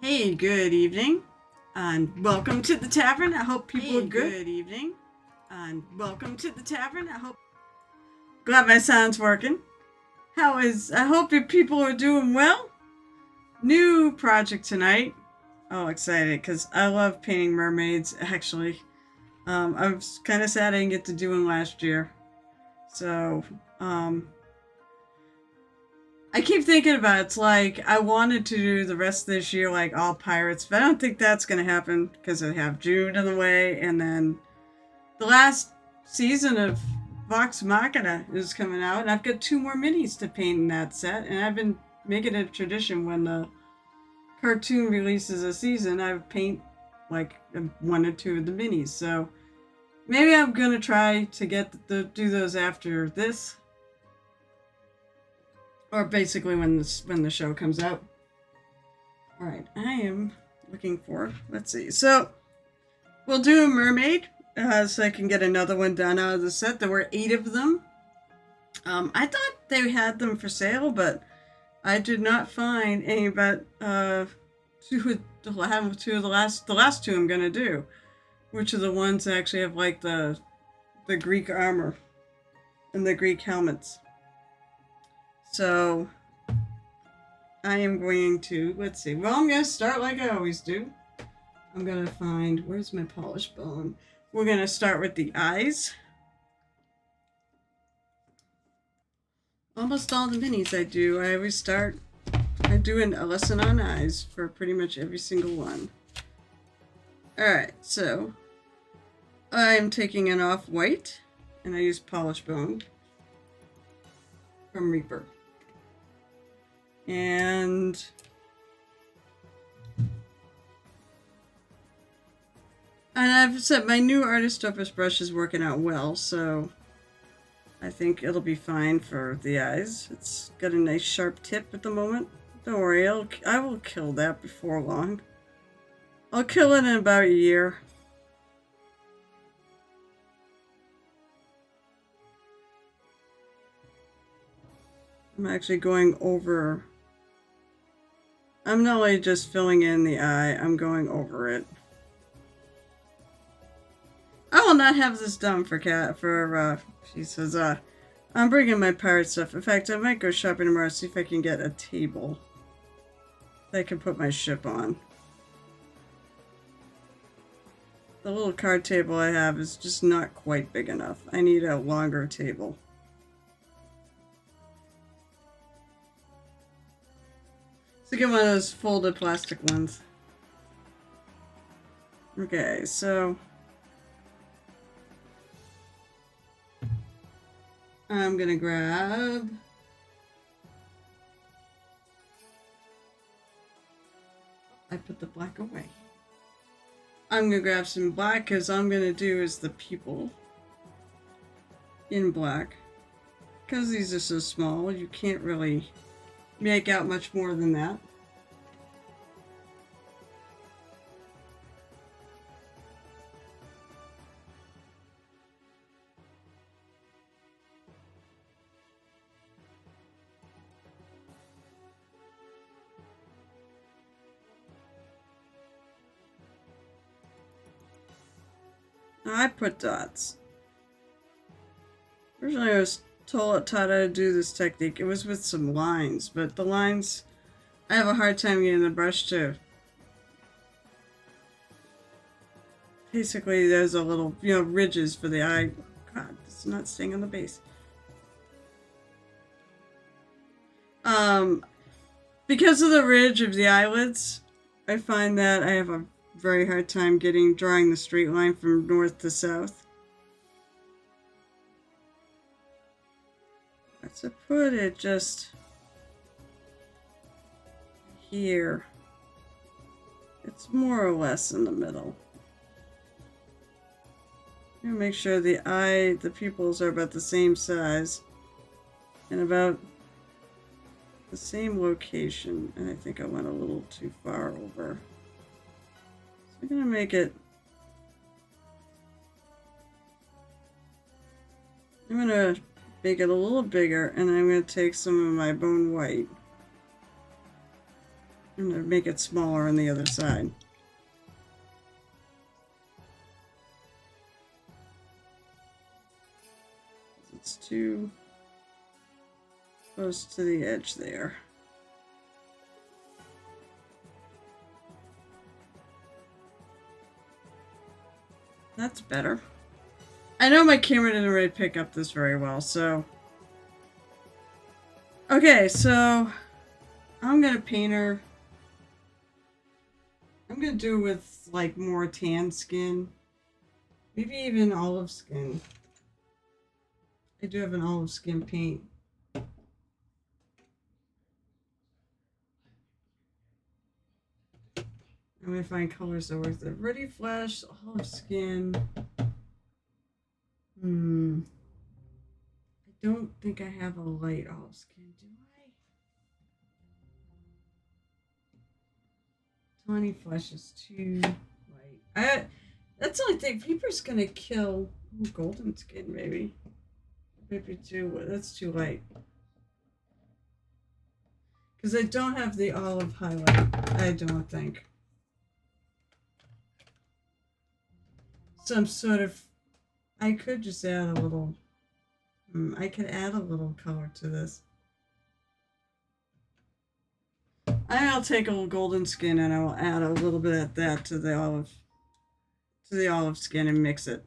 Hey, good evening, and welcome to the tavern. I hope people are good. Good evening, and welcome to the tavern. I hope. Glad my sound's working. I hope your people are doing well. New project tonight. Oh, excited because I love painting mermaids. Actually, I was kind of sad I didn't get to do one last year. So, I keep thinking about it. It's like I wanted to do the rest of this year like all pirates, but I don't think that's going to happen because I have June in the way, and then the last season of Vox Machina is coming out, and I've got 2 more minis to paint in that set, and I've been making it a tradition when the cartoon releases a season, I paint like 1 or 2 of the minis. So maybe I'm going to try to do those after this. Or basically when the show comes out. All right, I am looking for. Let's see. So we'll do a mermaid, so I can get another one done out of the set. There were 8 of them. I thought they had them for sale, but I did not find any. But two of the last 2 I'm gonna do, which are the ones that actually have like the Greek armor and the Greek helmets. So I am going to, let's see. Well, I'm going to start like I always do. I'm going to find, where's my polished bone? We're going to start with the eyes. Almost all the minis I do, I do a lesson on eyes for pretty much every single one. Alright, so I'm taking an off-white, and I use polished bone from Reaper. And I've said my new Artist Opus brush is working out well, so I think it'll be fine for the eyes. It's got a nice sharp tip at the moment. Don't worry, I will kill that before long. I'll kill it in about a year. I'm actually going over. I'm not only just filling in the eye, I'm going over it. I will not have this done she says, I'm bringing my pirate stuff. In fact, I might go shopping tomorrow, see if I can get a table that I can put my ship on. The little card table I have is just not quite big enough. I need a longer table. So get one of those folded plastic ones. Okay, so I'm gonna grab I put the black away. I'm gonna grab some black because all I'm gonna do is the people in black. Because these are so small, you can't really make out much more than that. I put dots. Originally I was taught how to do this technique. It was with some lines, but the lines, I have a hard time getting the brush to. Basically, there's a little, ridges for the eye. God, it's not staying on the base. Because of the ridge of the eyelids, I find that I have a very hard time drawing the straight line from north to south. To put it just here, it's more or less in the middle. I'm gonna make sure the pupils are about the same size and about the same location. And I think I went a little too far over. So I'm gonna make it. I'm gonna make it a little bigger, and I'm going to take some of my bone white I'm going to make it smaller on the other side. It's too close to the edge there. That's better. I know my camera didn't really pick up this very well, so... Okay, so... I'm gonna paint her... I'm gonna do with, like, more tan skin. Maybe even olive skin. I do have an olive skin paint. I'm gonna find colors that work. The Ruddy Flesh, olive skin... I don't think I have a light olive skin, do I? Tawny Flesh is too light. That's the only thing. Paper's gonna kill golden skin, maybe. Maybe that's too light. Because I don't have the olive highlight, I don't think. Some sort of... I could just add a little... I could add a little color to this. I'll take a little golden skin and I'll add a little bit of that to the olive skin and mix it.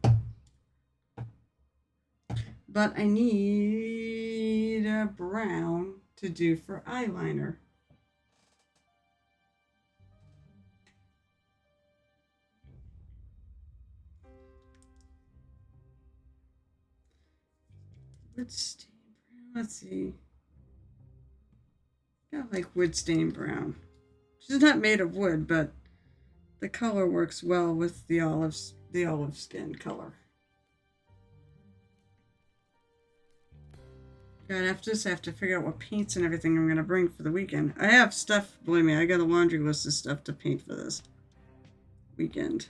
But I need a brown to do for eyeliner. Wood stain brown. Let's see. I like wood stain brown. She's not made of wood, but the color works well with the olive skin color. God, after this, I have to figure out what paints and everything I'm going to bring for the weekend. I have stuff, believe me, I got a laundry list of stuff to paint for this weekend.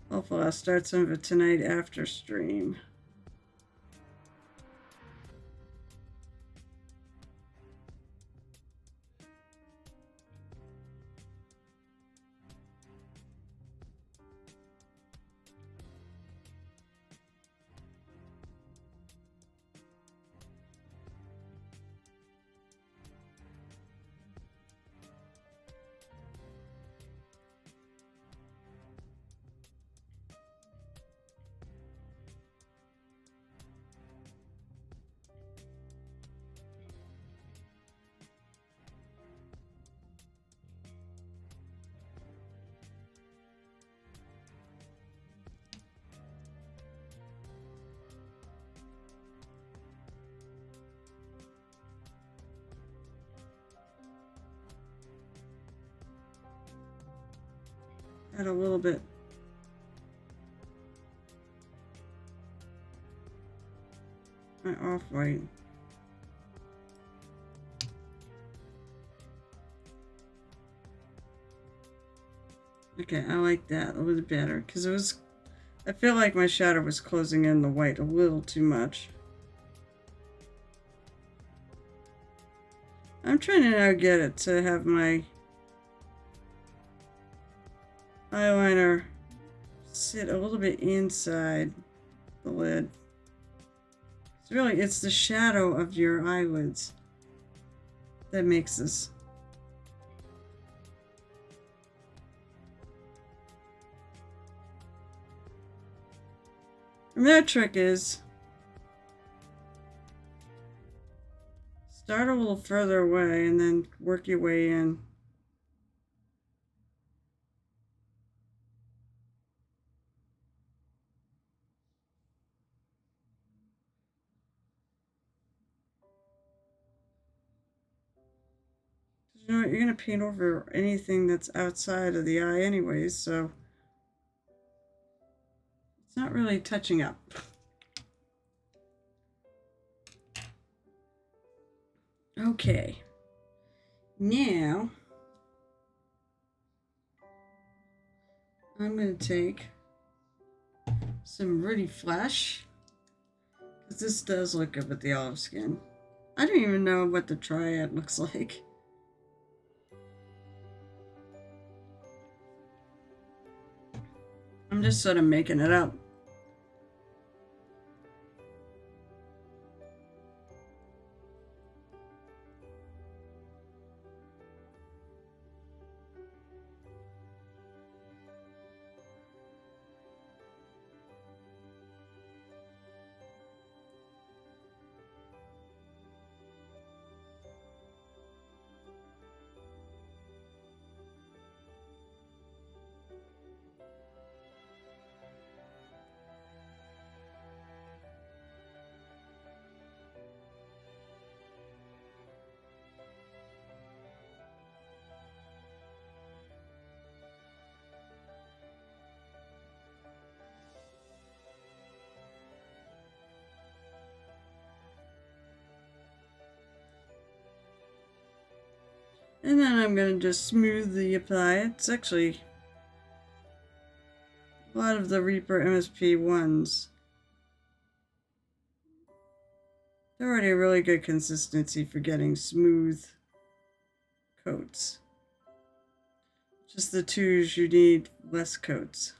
Hopefully I'll start some of it tonight after stream. Add a little bit. My off-white. Okay, I like that a little better because it was. I feel like my shadow was closing in the white a little too much. I'm trying to now get it to have my eyeliner sit a little bit inside the lid. It's the shadow of your eyelids that makes this. And that trick is start a little further away and then work your way in. You know what, you're going to paint over anything that's outside of the eye anyways, so it's not really touching up. Okay. Now, I'm going to take some Ruddy Flesh. This does look good with the olive skin. I don't even know what the triad looks like. I'm just sort of making it up. And then I'm going to just smoothly apply it. It's actually a lot of the Reaper MSP ones. They're already a really good consistency for getting smooth coats. Just the twos, you need less coats.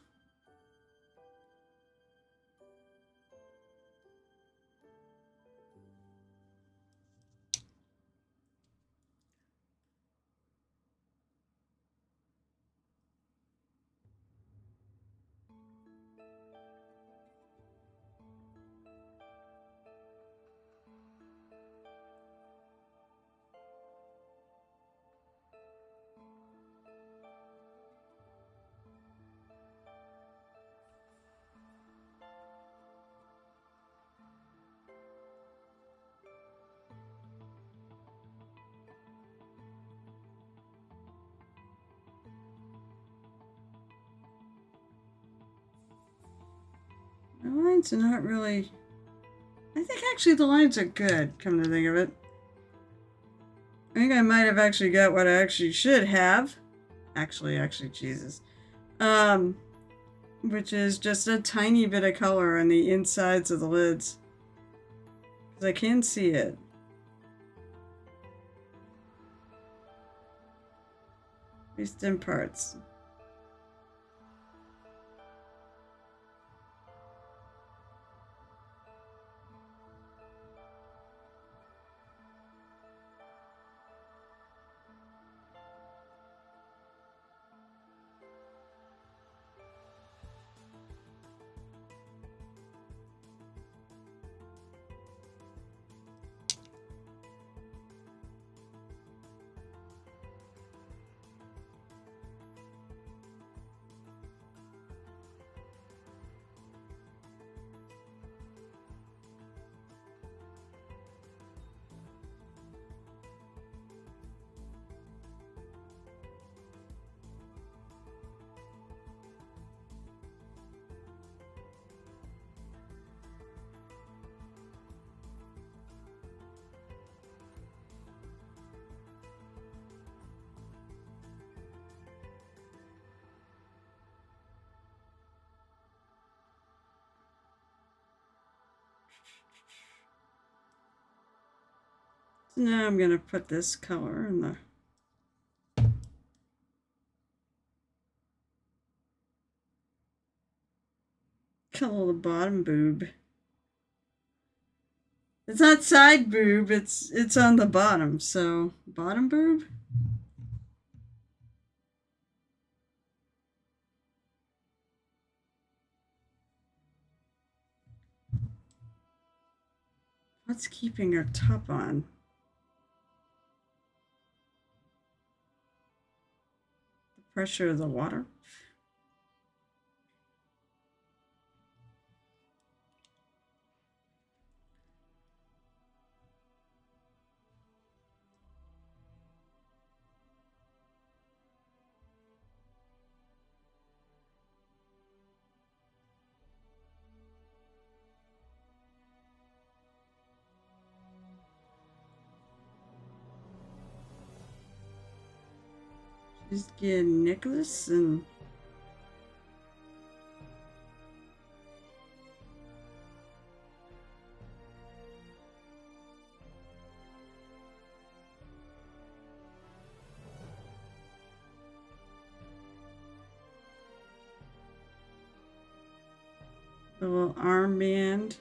The lines are not really... I think actually the lines are good, come to think of it. I think I might have actually got what I actually should have. Actually, Jesus. Which is just a tiny bit of color on the insides of the lids. Because I can see it. At least in parts. So now I'm going to put this color in the color the bottom boob. It's not side boob, it's on the bottom, so bottom boob? What's keeping her top on? The pressure of the water? Just get Nicholas and A little armband.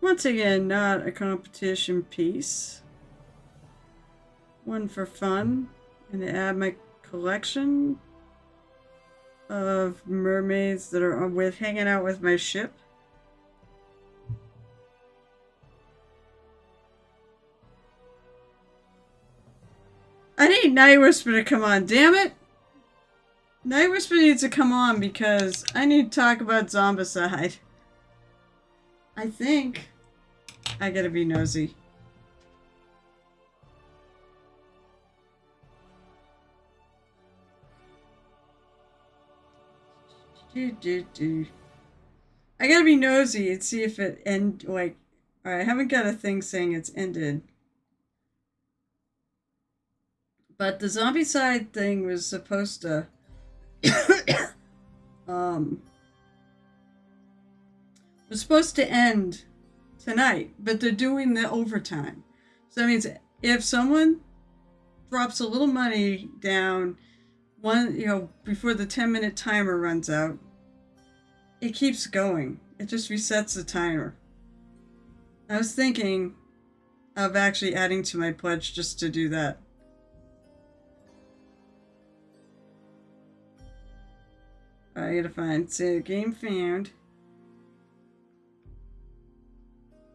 Once again, not a competition piece. One for fun. And to add my collection of mermaids that are hanging out with my ship. I need Night Whisper to come on, damn it! Night Whisper needs to come on because I need to talk about Zombicide. I think I gotta be nosy. I gotta be nosy and see if it alright, I haven't got a thing saying it's ended. But the Zombicide thing was supposed to was supposed to end tonight, but they're doing the overtime. So that means if someone drops a little money down before the 10-minute timer runs out, it keeps going. It just resets the timer. I was thinking of actually adding to my pledge just to do that. I gotta find, say, game found.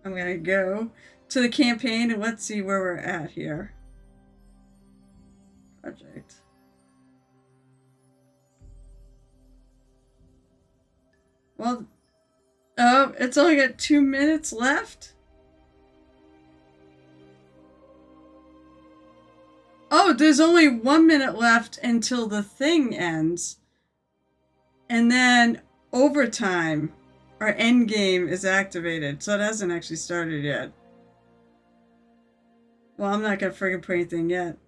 I'm gonna go to the campaign and let's see where we're at here. Project. Well, oh, it's only got 2 minutes left? Oh, there's only 1 minute left until the thing ends. And then overtime, or endgame, is activated. So it hasn't actually started yet. Well, I'm not going to friggin' put anything yet.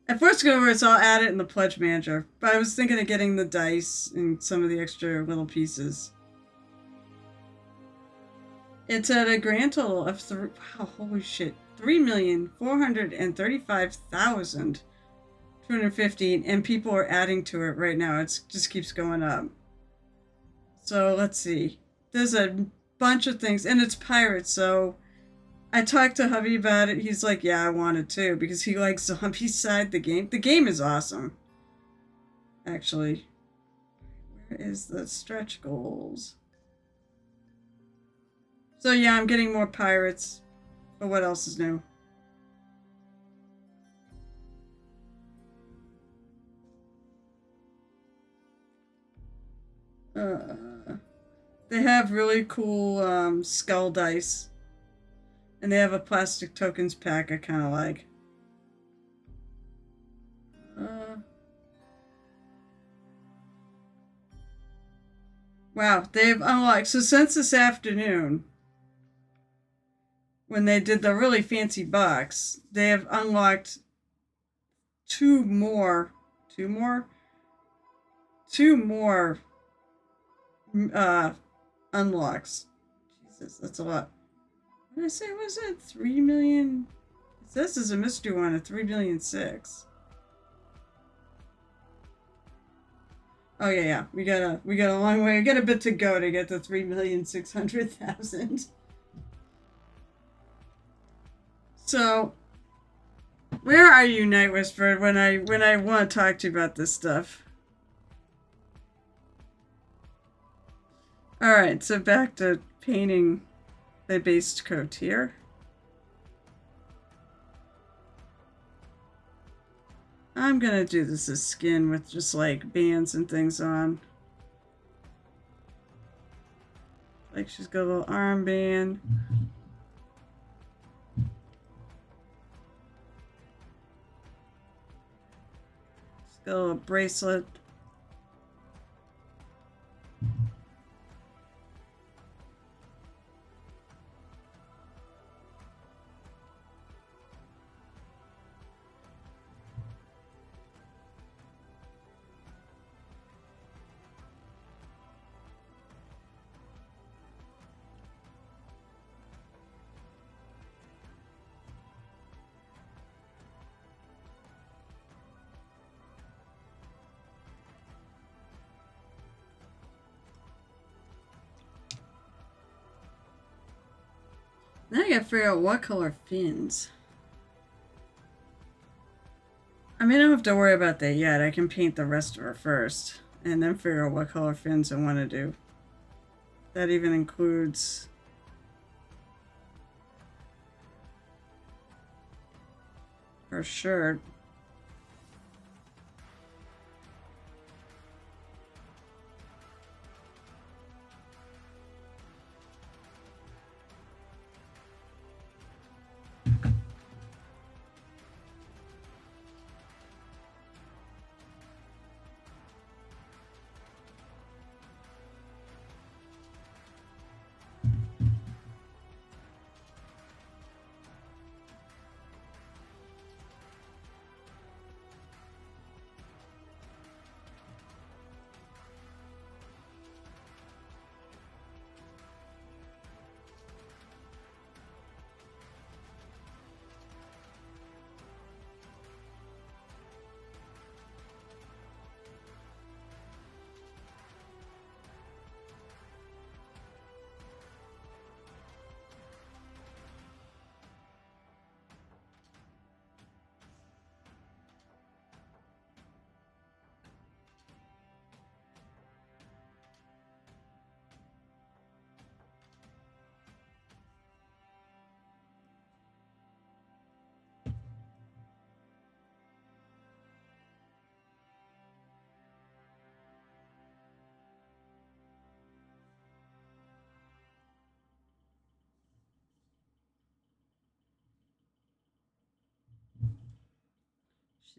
At first go so I'll add it in the pledge manager. But I was thinking of getting the dice and some of the extra little pieces. It's at a grand total of wow, holy shit. 3,435,215, and people are adding to it right now. It just keeps going up. So let's see. There's a bunch of things, and it's pirates. So I talked to hubby about it. He's like, "Yeah, I want it too," because he likes Zombicide. The game. The game is awesome. Actually, where is the stretch goals? So yeah, I'm getting more pirates. But what else is new? They have really cool skull dice. And they have a plastic tokens pack I kind of like. Wow, they've unlocked. So since this afternoon, when they did the really fancy box, they have unlocked two more unlocks. Jesus, that's a lot. What did I say? Was it 3 million? This is a mystery one at 3,000,006. Oh yeah. We got a long way. We got a bit to go to get to 3,600,000. So, where are you, Night Whisperer, when I want to talk to you about this stuff? Alright, so back to painting the base coat here. I'm gonna do this as skin with just like bands and things on. Like she's got a little armband. She's got a little bracelet. Now I gotta figure out what color fins. I mean, I don't have to worry about that yet. I can paint the rest of her first. And then figure out what color fins I want to do. That even includes... her shirt.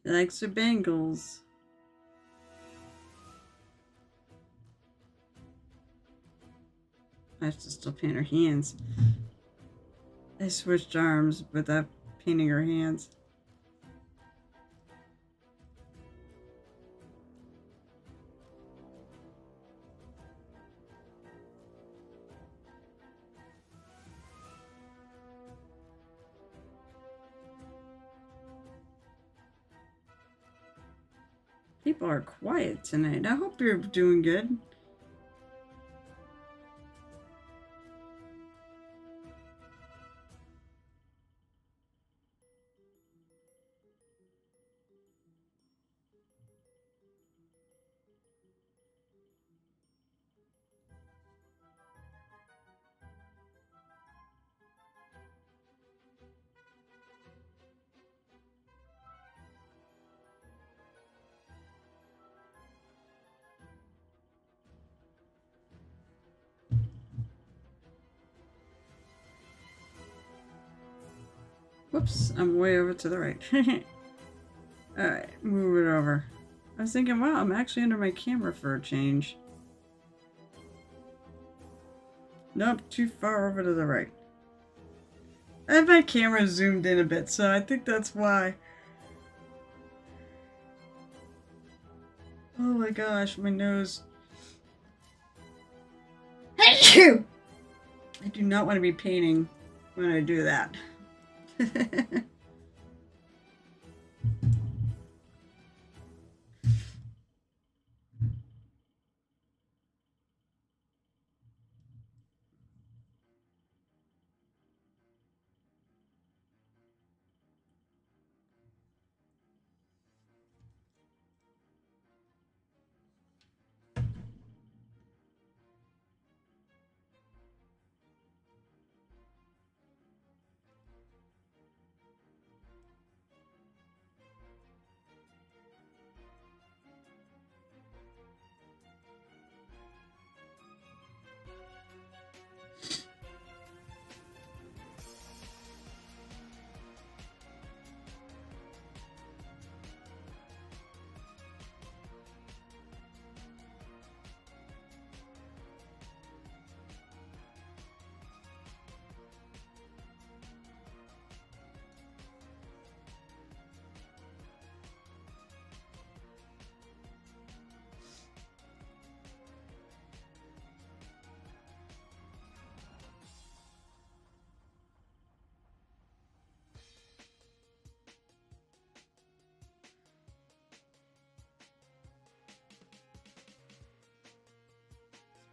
She likes her bangles. I have to still paint her hands. I switched arms without painting her hands. People are quiet tonight. I hope you're doing good. Whoops, I'm way over to the right. Alright, move it over. I was thinking, wow, I'm actually under my camera for a change. Nope, too far over to the right. I have my camera zoomed in a bit, so I think that's why. Oh my gosh, my nose. I do not want to be painting when I do that.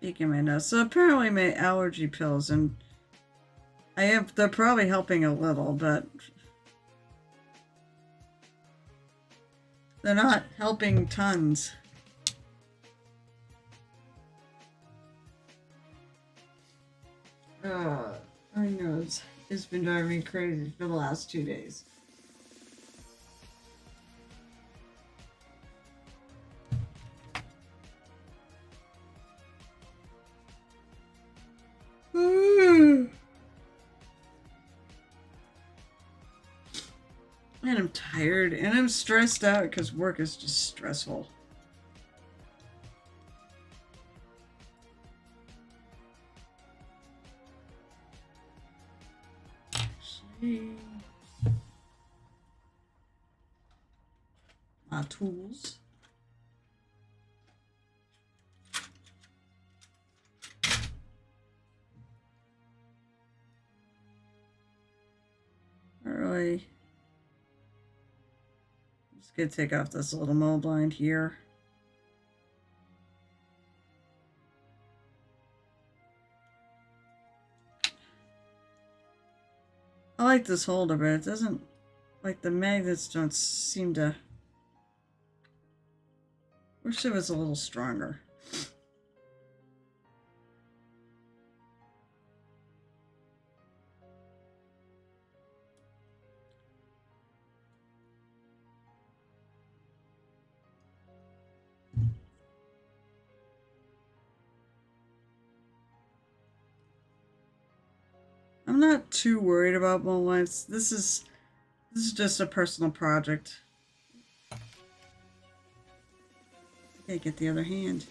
Speaking of my nose, so apparently my allergy pills and They're probably helping a little, but they're not helping tons. My nose has been driving me crazy for the last 2 days. And I'm tired and I'm stressed out because work is just stressful. Actually, my tools. Alright. I'm just gonna take off this little mold line here. I like this holder, but it doesn't, like the magnets don't seem to, wish it was a little stronger. I'm not too worried about mold lines. This is just a personal project. Okay, get the other hand.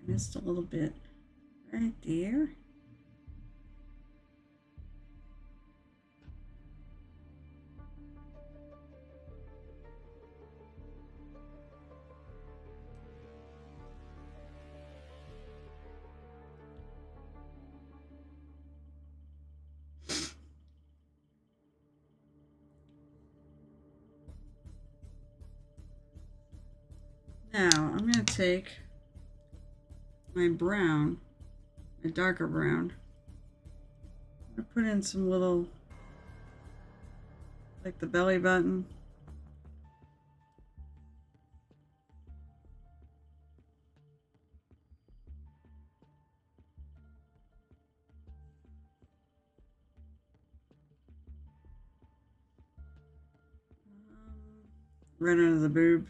I missed a little bit right there. Now I'm going to take my brown, my darker brown. I'm going to put in some little, like the belly button. Right under the boob.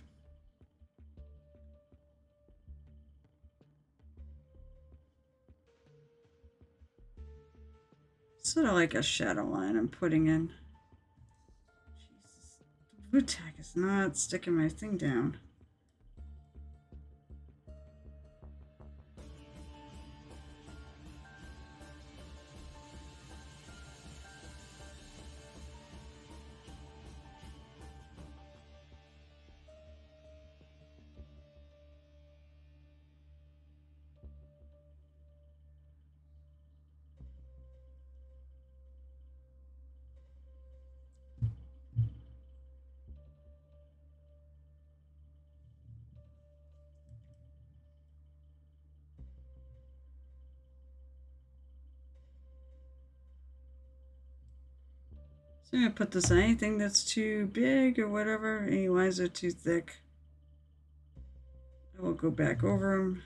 Sort of like a shadow line I'm putting in. Jesus. The wood tack is not sticking my thing down. So I'm going to put this on anything that's too big or whatever. Any lines are too thick. I will go back over them.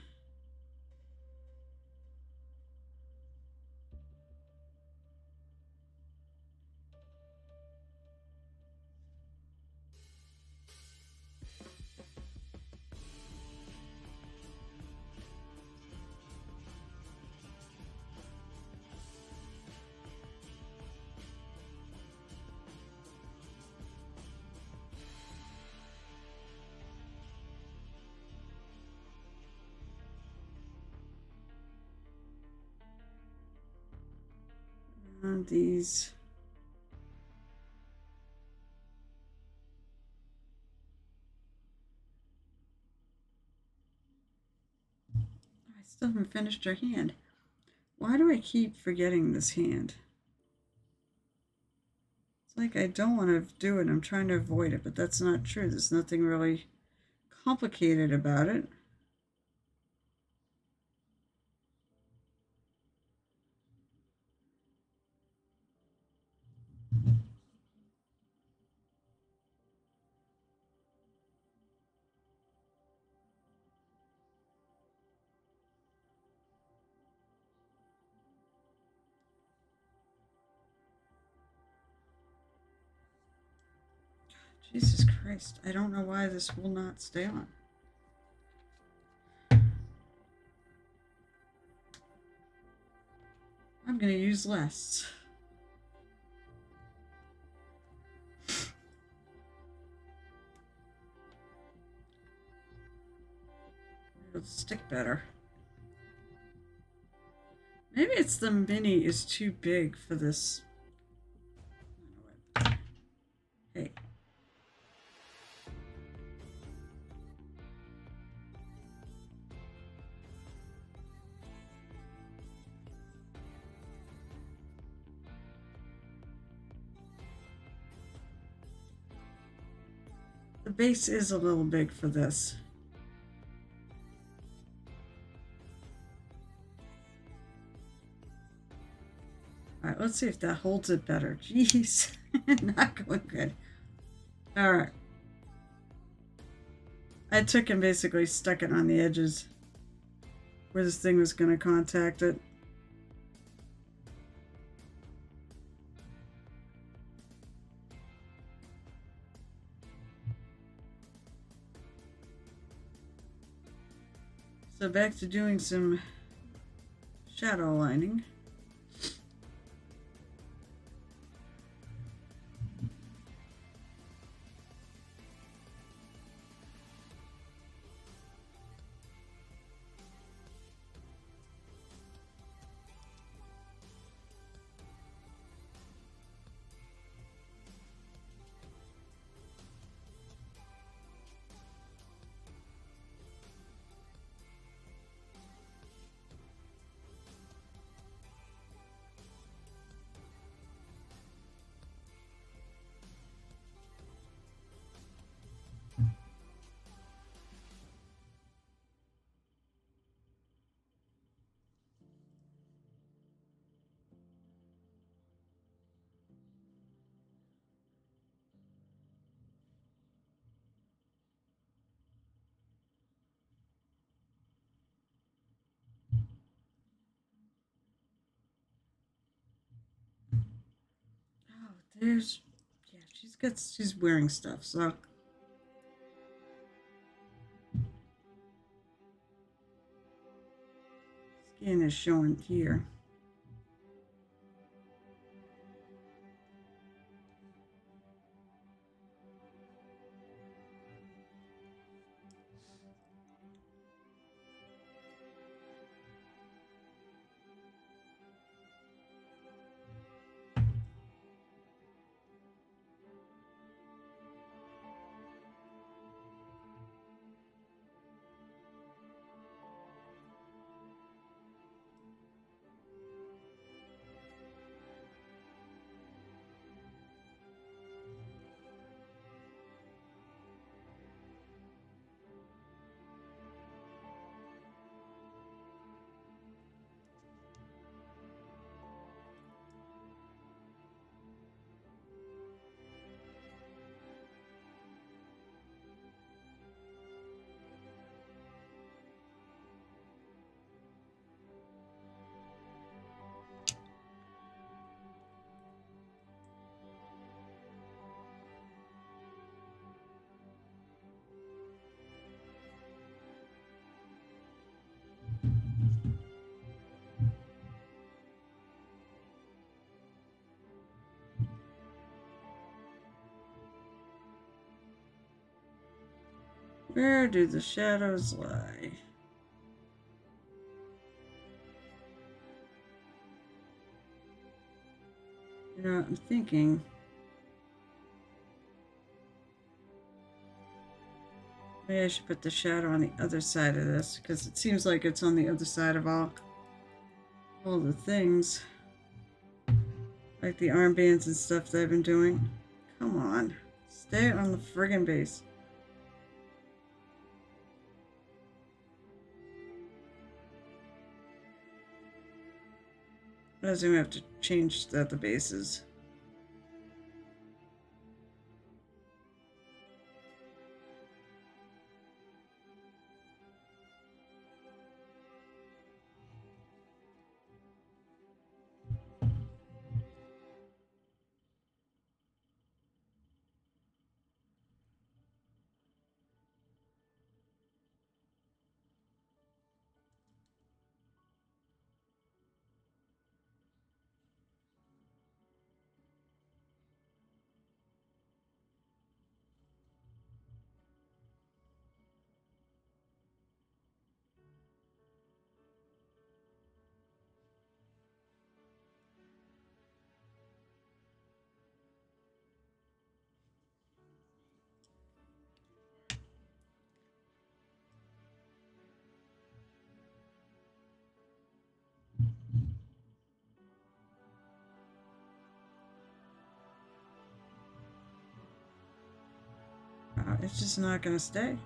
And these. I still haven't finished her hand. Why do I keep forgetting this hand? It's like I don't want to do it. I'm trying to avoid it, but that's not true. There's nothing really complicated about it. Jesus Christ. I don't know why this will not stay on. I'm going to use less. It'll stick better. Maybe it's the mini is too big for this. Hey. The base is a little big for this. Alright, let's see if that holds it better. Jeez, not going good. Alright. I took and basically stuck it on the edges where this thing was going to contact it. So back to doing some shadow lining. There's, yeah, she's wearing stuff, so. Skin is showing here. Where do the shadows lie? You know, I'm thinking... maybe I should put the shadow on the other side of this, because it seems like it's on the other side of all the things. Like the armbands and stuff that I've been doing. Come on. Stay on the friggin' base. I was gonna have to change the bases. It's just not gonna stay.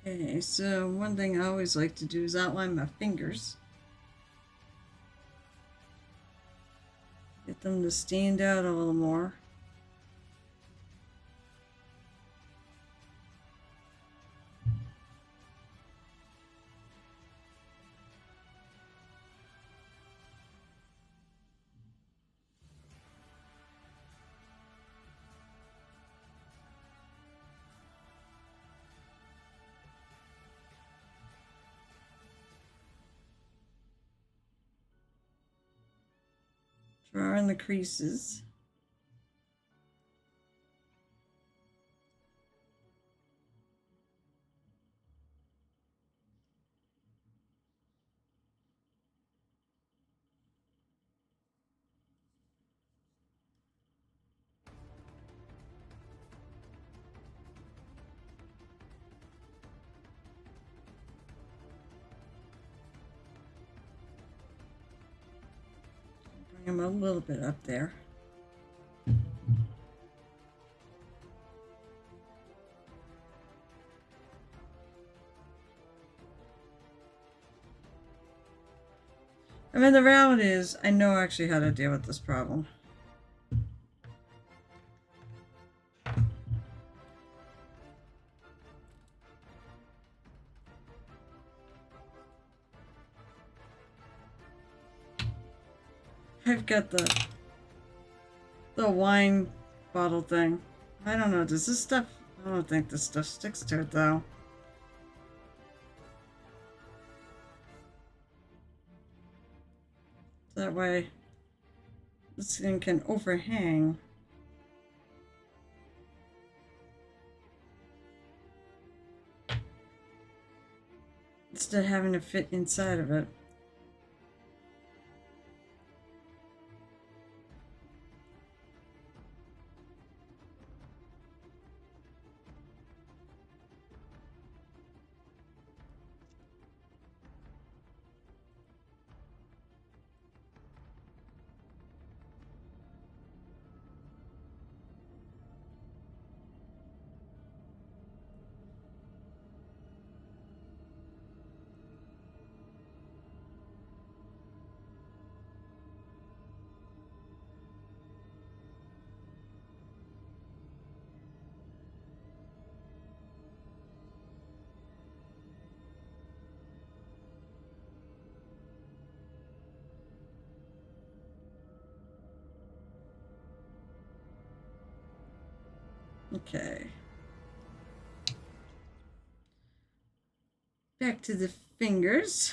Okay, so one thing I always like to do is outline my fingers. Get them to stand out a little more. Draw in the creases. Bring them a little bit up there. I mean, the reality is, I know actually how to deal with this problem. I've got the wine bottle thing. I don't know, does this stuff... I don't think this stuff sticks to it, though. That way, this thing can overhang. Instead of having to fit inside of it. Okay. Back to the fingers.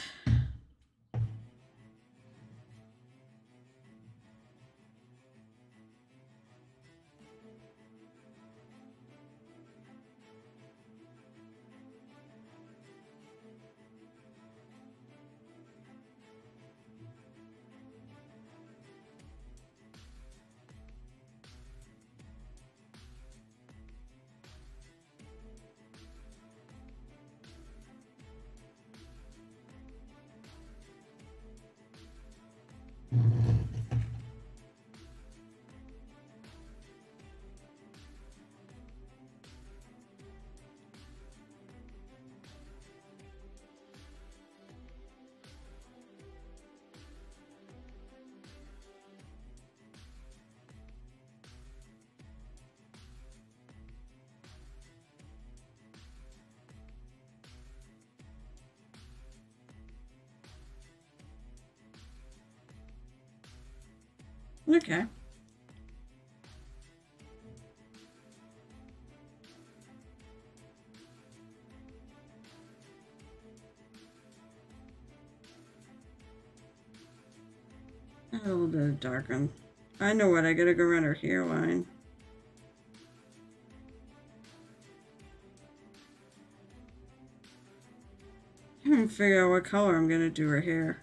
Okay. A little bit of darken. I know what, I gotta go around her hairline. I haven't figured out what color I'm gonna do her hair.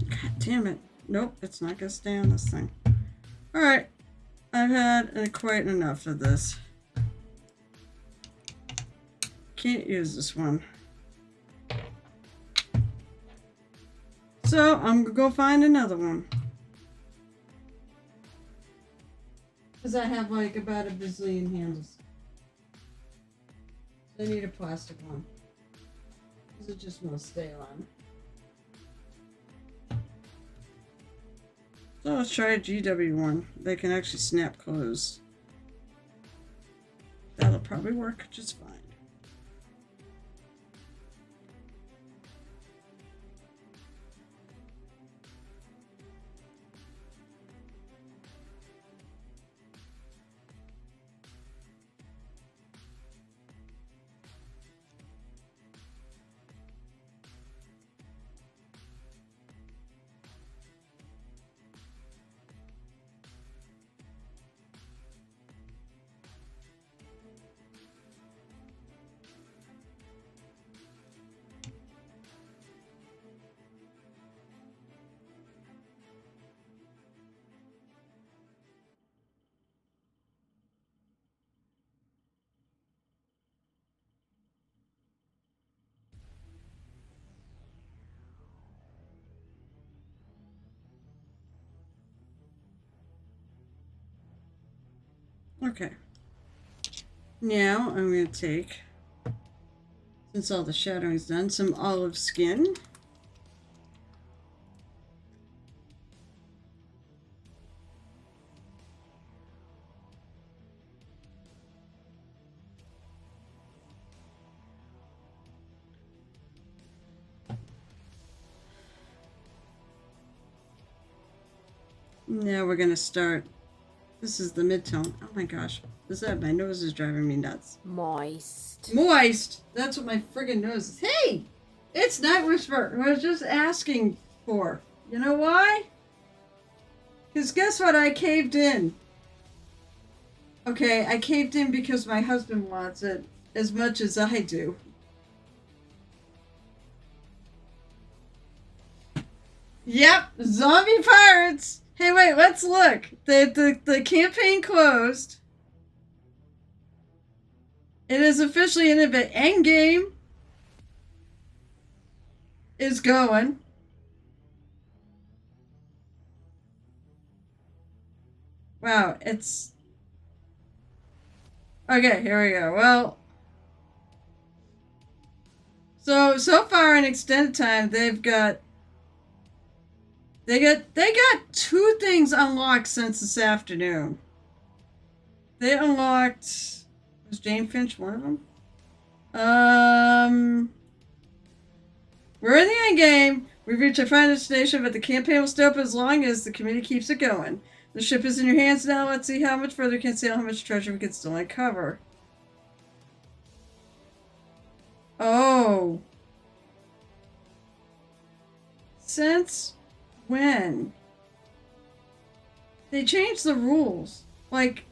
God damn it. Nope, it's not gonna stay on this thing. Alright. I've had quite enough of this. Can't use this one. So, I'm gonna go find another one. Because I have like about a bazillion handles. So I need a plastic one. Because it just won't stay on. So let's try a GW one. They can actually snap closed. That'll probably work just fine. Okay. Now I'm going to take, since all the shadowing's done, some olive skin. Now we're going to start. This is the mid-tone. Oh my gosh. My nose is driving me nuts. Moist. Moist! That's what my friggin' nose is. Hey! It's Night Whisper. I was just asking for. You know why? Because guess what? I caved in. Okay, I caved in because my husband wants it. as much as I do. Yep, zombie pirates. Hey, wait, let's look. The campaign closed. It is officially ended, but endgame is going. Wow, it's... Okay, here we go. Well... So far in extended time, they got 2 things unlocked since this afternoon. They unlocked... Was Jane Finch one of them? We're in the end game. We've reached our final destination, but the campaign will stay open as long as the committee keeps it going. The ship is in your hands now. Let's see how much further we can sail, how much treasure we can still uncover. Oh. Since when? They changed the rules. Like,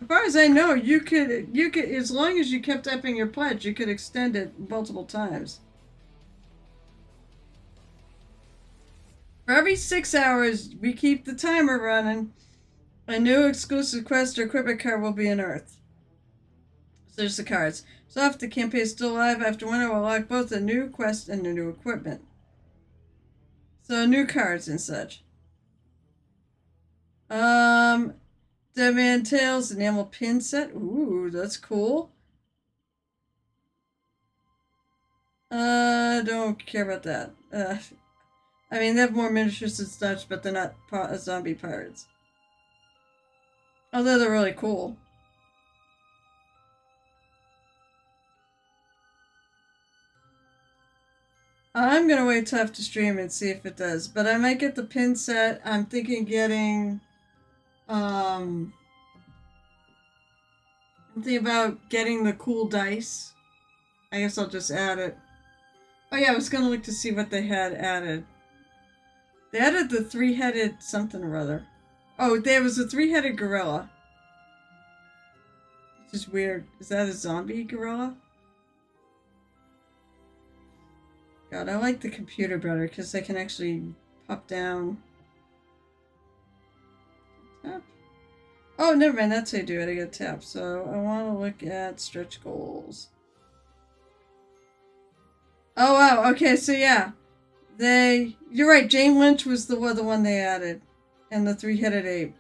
as far as I know, you could, as long as you kept upping your pledge, you could extend it multiple times. For every 6 hours, we keep the timer running. A new exclusive quest or equipment card will be unearthed. So there's the cards. So if the campaign is still alive after one, I will unlock both a new quest and a new equipment. So new cards and such. Dead Man Tales enamel pin set. Ooh, that's cool. Don't care about that. I mean, they have more miniatures and such, but they're not zombie pirates. Although they're really cool. I'm gonna wait till after stream and see if it does. But I might get the pin set. I'm thinking getting... I'm thinking about getting the cool dice. I guess I'll just add it. Oh yeah, I was gonna look to see what they had added. They added the 3-headed something or other. Oh, there was a 3-headed gorilla. Which is weird. Is that a zombie gorilla? God, I like the computer better because they can actually pop down. Tap. Oh, never mind. That's how you do it. I gotta tap. So I want to look at stretch goals. Oh, wow. Okay, so yeah. You're right. Jane Lynch was the one they added. And the 3-headed ape.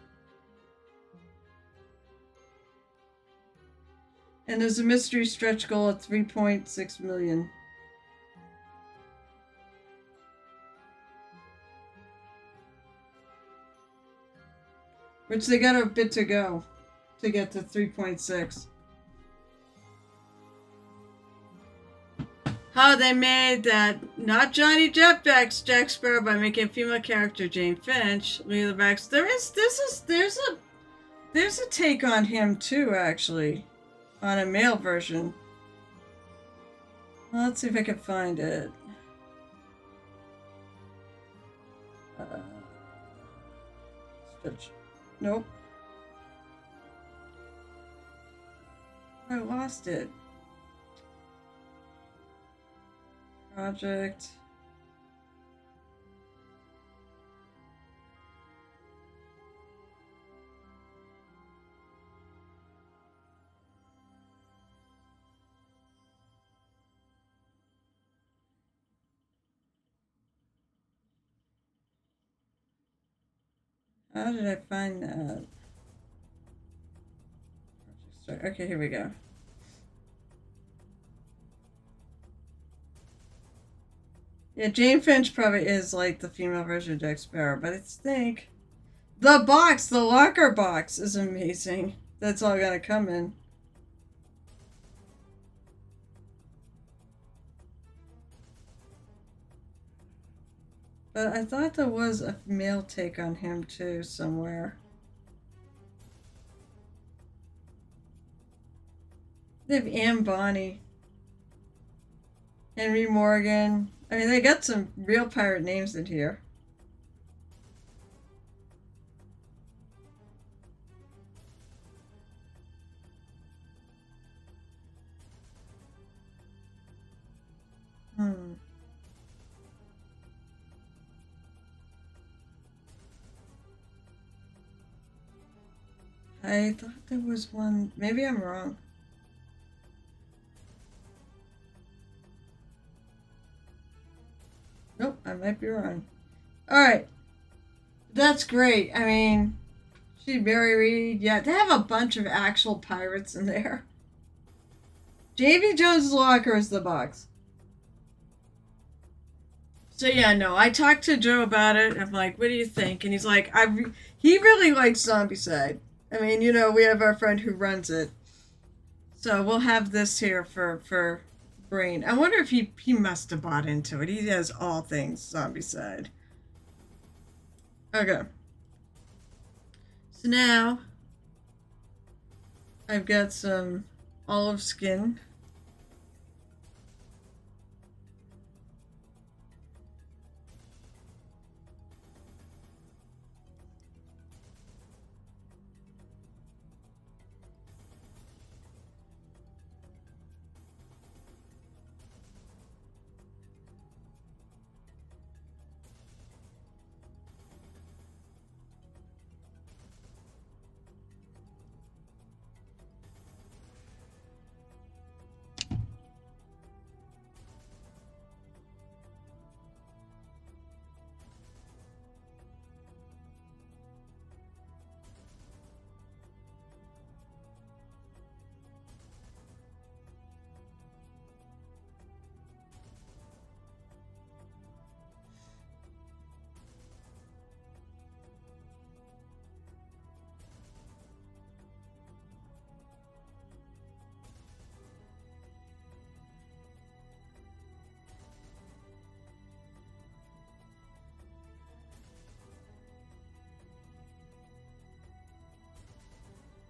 And there's a mystery stretch goal at 3.6 million. Which they got a bit to go to get to 3.6. How they made that not Johnny Depp's Jack Sparrow by making a female character Jane Finch. Leela Bax. There's a take on him too, actually, on a male version. Well, let's see if I can find it. Stretch. Nope. I lost it. Project. How did I find that? Okay, here we go. Yeah, Jane Finch probably is like the female version of Jack Sparrow, but I think the locker box is amazing. That's all gonna come in. But I thought there was a male take on him too somewhere. They have Anne Bonny, Henry Morgan. I mean, they got some real pirate names in here. I thought there was one. Maybe I'm wrong. Nope, I might be wrong. Alright. That's great. I mean, she Mary Reed. Yeah, they have a bunch of actual pirates in there. Davy Jones's locker is the box. So yeah, no, I talked to Joe about it. I'm like, what do you think? And he's like, he really likes Zombicide. I mean, you know, we have our friend who runs it. So we'll have this here for Brain. I wonder if he must have bought into it. He has all things Zombicide. Okay. So now I've got some olive skin.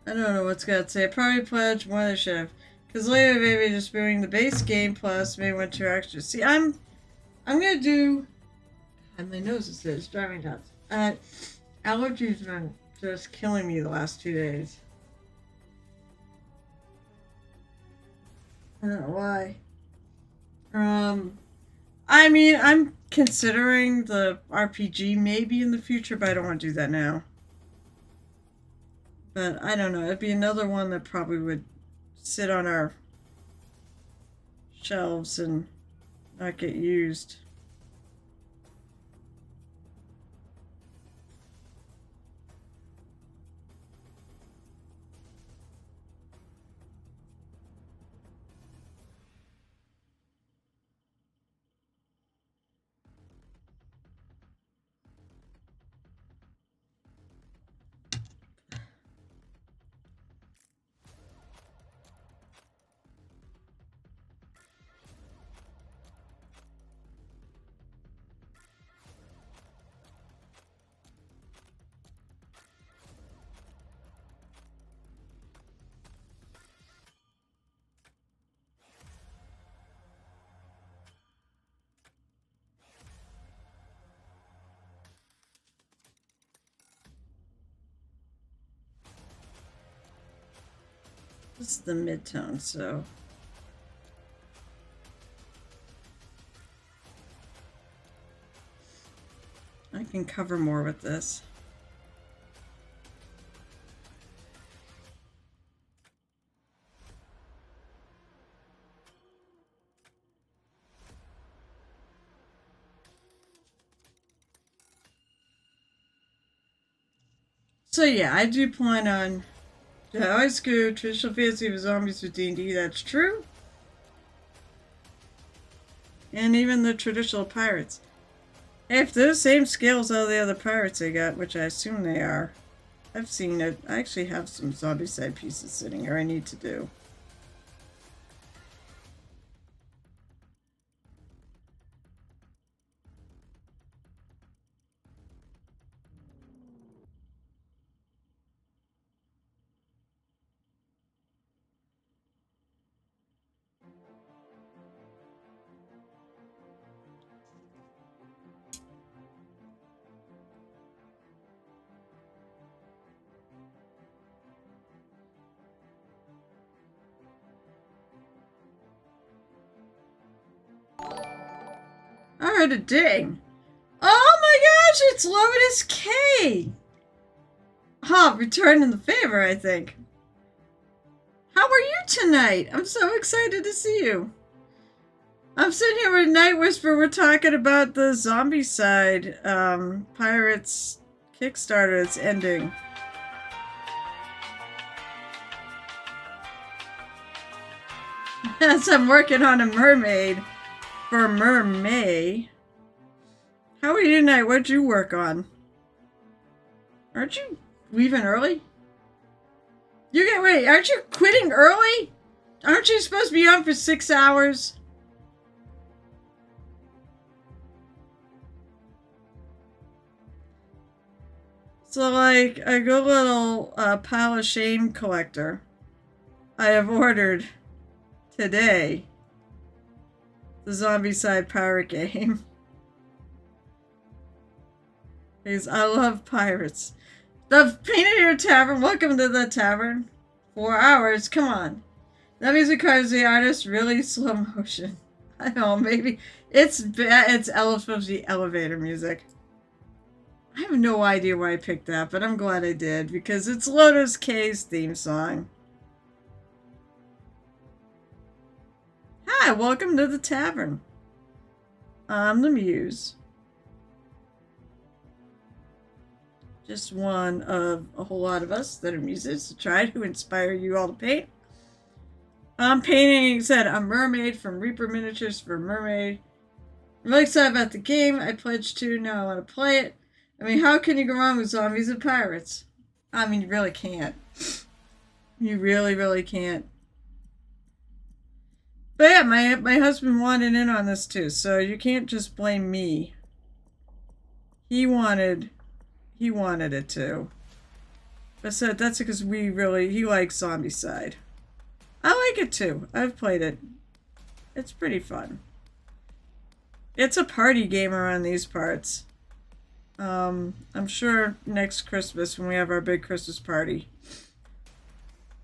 I don't know what's got to say. Probably pledge more than I should have. Because later maybe just doing the base game plus maybe 1 2 extras. See, I'm gonna do. God, my nose is driving nuts. Allergies been just killing me the last 2 days. I don't know why. I mean, I'm considering the RPG maybe in the future, but I don't want to do that now. But I don't know. It'd be another one that probably would sit on our shelves and not get used. This is the mid-tone, so I can cover more with this. So yeah, I do plan on high school traditional fantasy with zombies with D&D. That's true, and even the traditional pirates. If they're the same scale as all the other pirates I got, which I assume they are, I've seen it. I actually have some zombie side pieces sitting here I need to do. I heard a ding. Oh my gosh, it's Lotus K! Oh, returning the favor, I think. How are you tonight? I'm so excited to see you. I'm sitting here with Night Whisper. We're talking about the zombie side. Pirates Kickstarter. It's ending. As I'm working on a mermaid for MerMay. How are you tonight? What'd you work on? Aren't you leaving early? Wait, aren't you quitting early? Aren't you supposed to be on for 6 hours? So, like, a good little pile of shame collector I have ordered today the zombie side pirate game. Because I love pirates. The Painted Here Tavern, welcome to the tavern. 4 hours, come on. That music requires the artist really slow motion. I know, maybe it's bad. It's supposed to be elevator music. I have no idea why I picked that, but I'm glad I did because it's Lotus K's theme song. Hi, welcome to the tavern. I'm the muse. Just one of a whole lot of us that are muses to try to inspire you all to paint. I'm painting, said, a mermaid from Reaper Minatures for Mermaid. I'm really excited about the game. I pledged to, now I want to play it. I mean, how can you go wrong with zombies and pirates? I mean, you really can't. You really, really can't. But yeah, my husband wanted in on this too, so you can't just blame me. He wanted it too. But so that's because he likes zombie side. I like it too. I've played it. It's pretty fun. It's a party game around these parts. I'm sure next Christmas when we have our big Christmas party,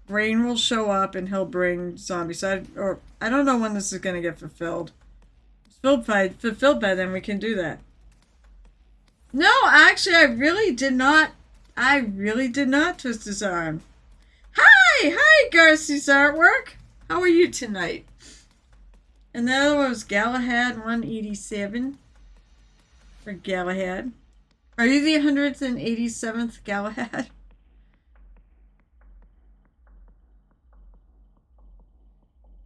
Rain will show up and he'll bring zombie side. Or I don't know when this is gonna get fulfilled. Fulfilled by then we can do that. No, actually, I really did not twist his arm. Hi, Garcia's artwork. How are you tonight? And the other one was Galahad 187. For Galahad. Are you the 187th Galahad?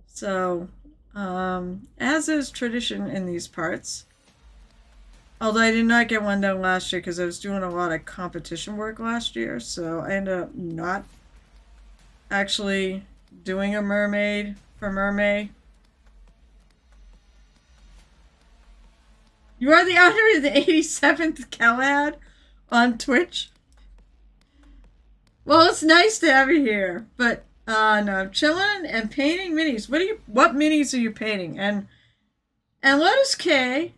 So, as is tradition in these parts, although I did not get one done last year because I was doing a lot of competition work last year, so I ended up not actually doing a mermaid for MerMay. You are the 187th Galahad on Twitch? Well, it's nice to have you here, but no, I'm chilling and painting minis. What minis are you painting? And Lotus K.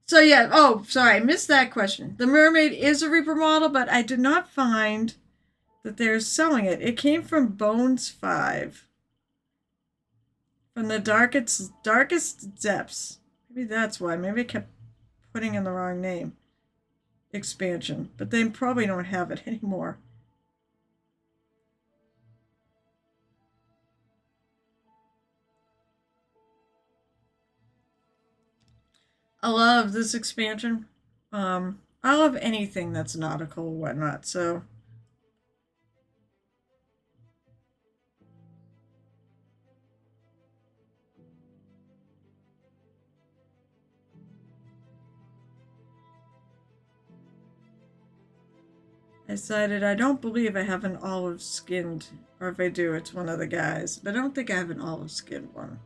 So yeah, oh, sorry, I missed that question. The Mermaid is a Reaper model, but I did not find that they're selling it. It came from Bones 5. From the darkest depths. Maybe that's why. Maybe I kept putting in the wrong name. Expansion. But they probably don't have it anymore. I love this expansion. I love anything that's nautical and whatnot, so... I decided I don't believe I have an olive skinned, or if I do, it's one of the guys. But I don't think I have an olive skinned one.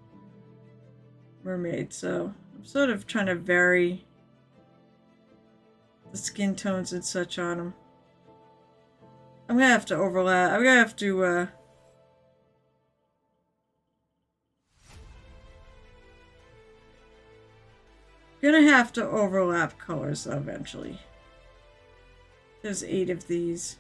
Mermaid, so I'm sort of trying to vary the skin tones and such on them. I'm gonna have to overlap. I'm gonna have to, overlap colors though, eventually. There's 8 of these.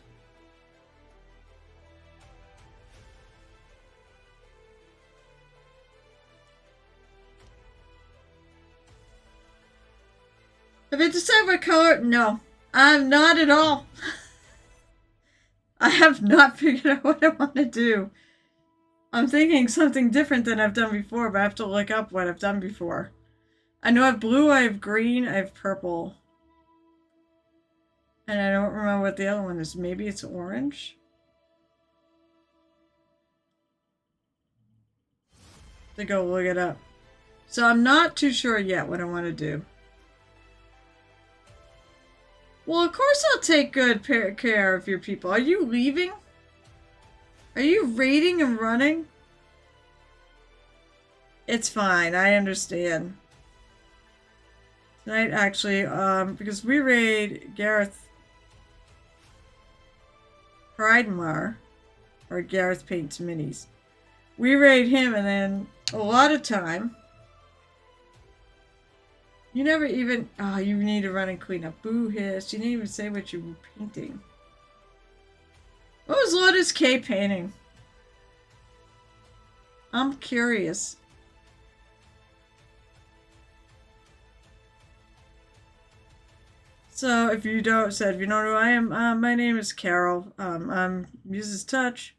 Have you decided what color? No. I'm not at all. have not figured out what I want to do. I'm thinking something different than I've done before, but I have to look up what I've done before. I know I have blue, I have green, I have purple. And I don't remember what the other one is. Maybe it's orange? To go look it up. So I'm not too sure yet what I want to do. Well, of course I'll take good care of your people. Are you leaving? Are you raiding and running? It's fine. I understand. Tonight, actually, because we raid Gareth Pridemarr, or Gareth Paints Minis. We raid him, and then a lot of time, you never even, you need to run and clean up. Boo hiss. You didn't even say what you were painting. What was Lotus K painting? I'm curious. So, if you don't know who I am, my name is Carol. I'm Muse's Touch.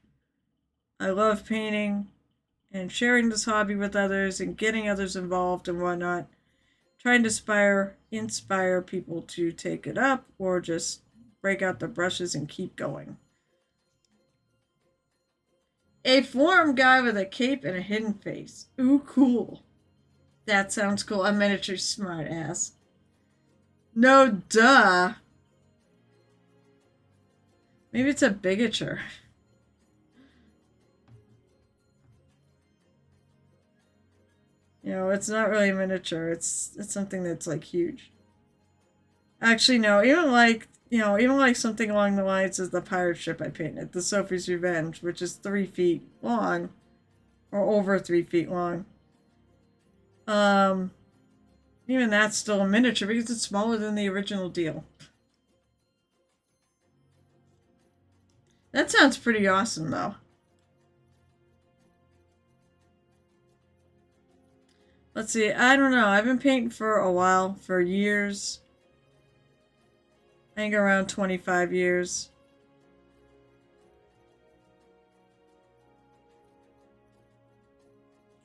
I love painting and sharing this hobby with others and getting others involved and whatnot. Trying to inspire people to take it up or just break out the brushes and keep going. A forum guy with a cape and a hidden face. Ooh, cool. That sounds cool. A miniature smart ass. No, duh. Maybe it's a bigature. You know, it's not really a miniature. It's something that's like huge. Actually, no. Even like something along the lines of the pirate ship I painted, the Sophie's Revenge, which is 3 feet long, or over 3 feet long. Even that's still a miniature because it's smaller than the original deal. That sounds pretty awesome, though. Let's see. I don't know. I've been painting for a while, for years. I think around 25 years.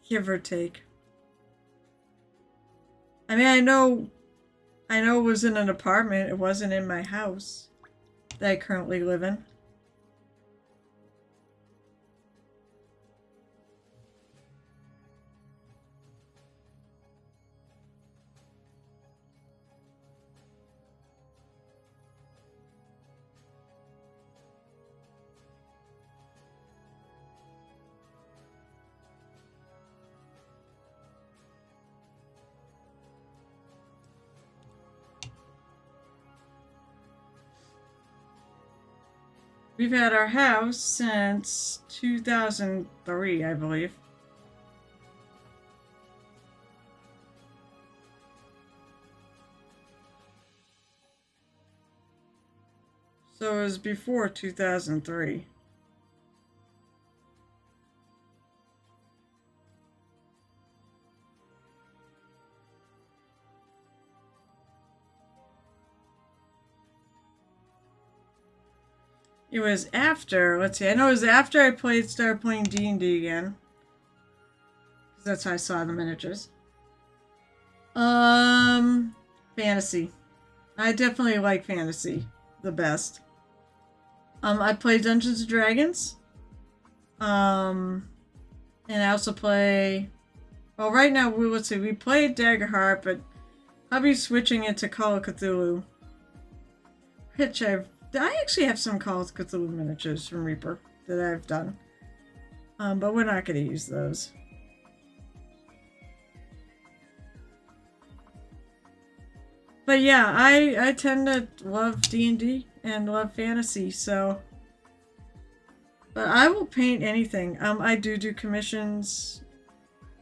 Give or take. I mean, I know it was in an apartment. It wasn't in my house that I currently live in. We've had our house since 2003, I believe. So it was before 2003. It was after, let's see, I know it was after I started playing D&D again. Because that's how I saw the miniatures. Fantasy. I definitely like fantasy the best. I play Dungeons and Dragons. And I also play, well, right now, let's see, we play Daggerheart, but I'll be switching it to Call of Cthulhu. Which I actually have some Call of Cthulhu miniatures from Reaper that I've done. But we're not going to use those. But yeah, I tend to love D&D and love fantasy, so... But I will paint anything. I do commissions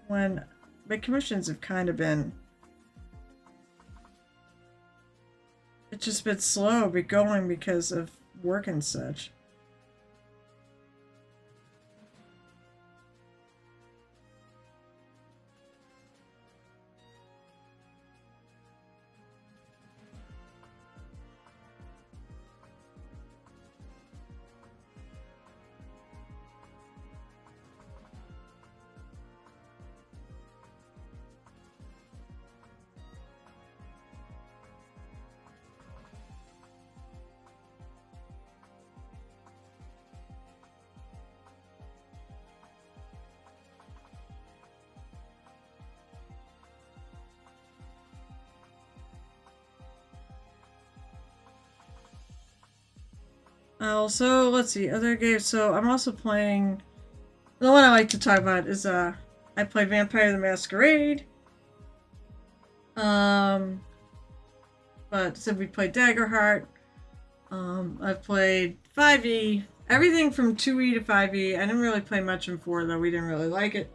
when... But commissions have kind of been... It's just been slow but going because of work and such. Also, let's see, other games. So I'm also playing. The one I like to talk about is I play Vampire the Masquerade. But so we played Daggerheart. I've played 5e, everything from 2e to 5e. I didn't really play much in 4 though. We didn't really like it.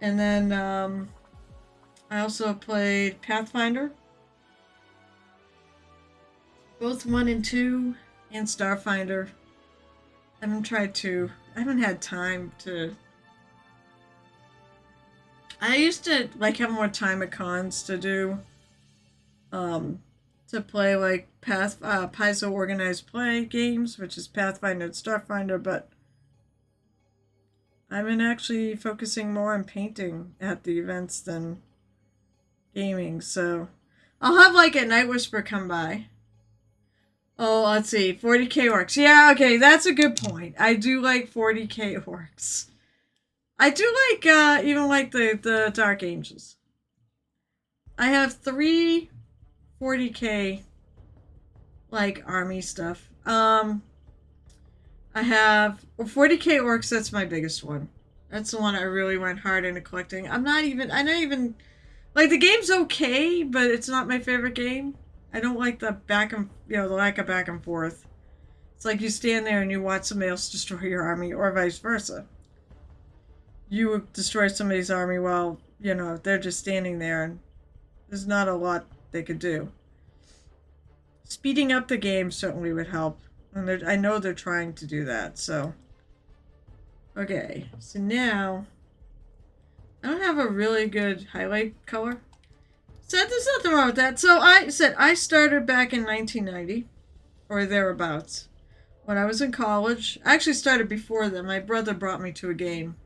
And then I also played Pathfinder, both 1 and 2, and Starfinder. I haven't tried 2. I haven't had time to. I used to like have more time at cons to do. To play like Paizo organized play games, which is Pathfinder and Starfinder, but I've been actually focusing more on painting at the events than gaming, so I'll have like a Night Whisper come by. Oh, let's see, 40k orcs. Yeah, okay, that's a good point. I do like 40k orcs. I do like even like the Dark Angels. I have 3 40k like army stuff. I have 40k orcs. That's my biggest one. That's the one I really went hard into collecting. I'm not even like the game's okay, but it's not my favorite game. I don't like the the lack of back and forth. It's like you stand there and you watch somebody else destroy your army, or vice versa. You destroy somebody's army while they're just standing there, and there's not a lot they could do. Speeding up the game certainly would help. And I know they're trying to do that, so. Okay, so now. I don't have a really good highlight color. So there's nothing wrong with that. So I started back in 1990, or thereabouts, when I was in college. I actually started before then. My brother brought me to a game.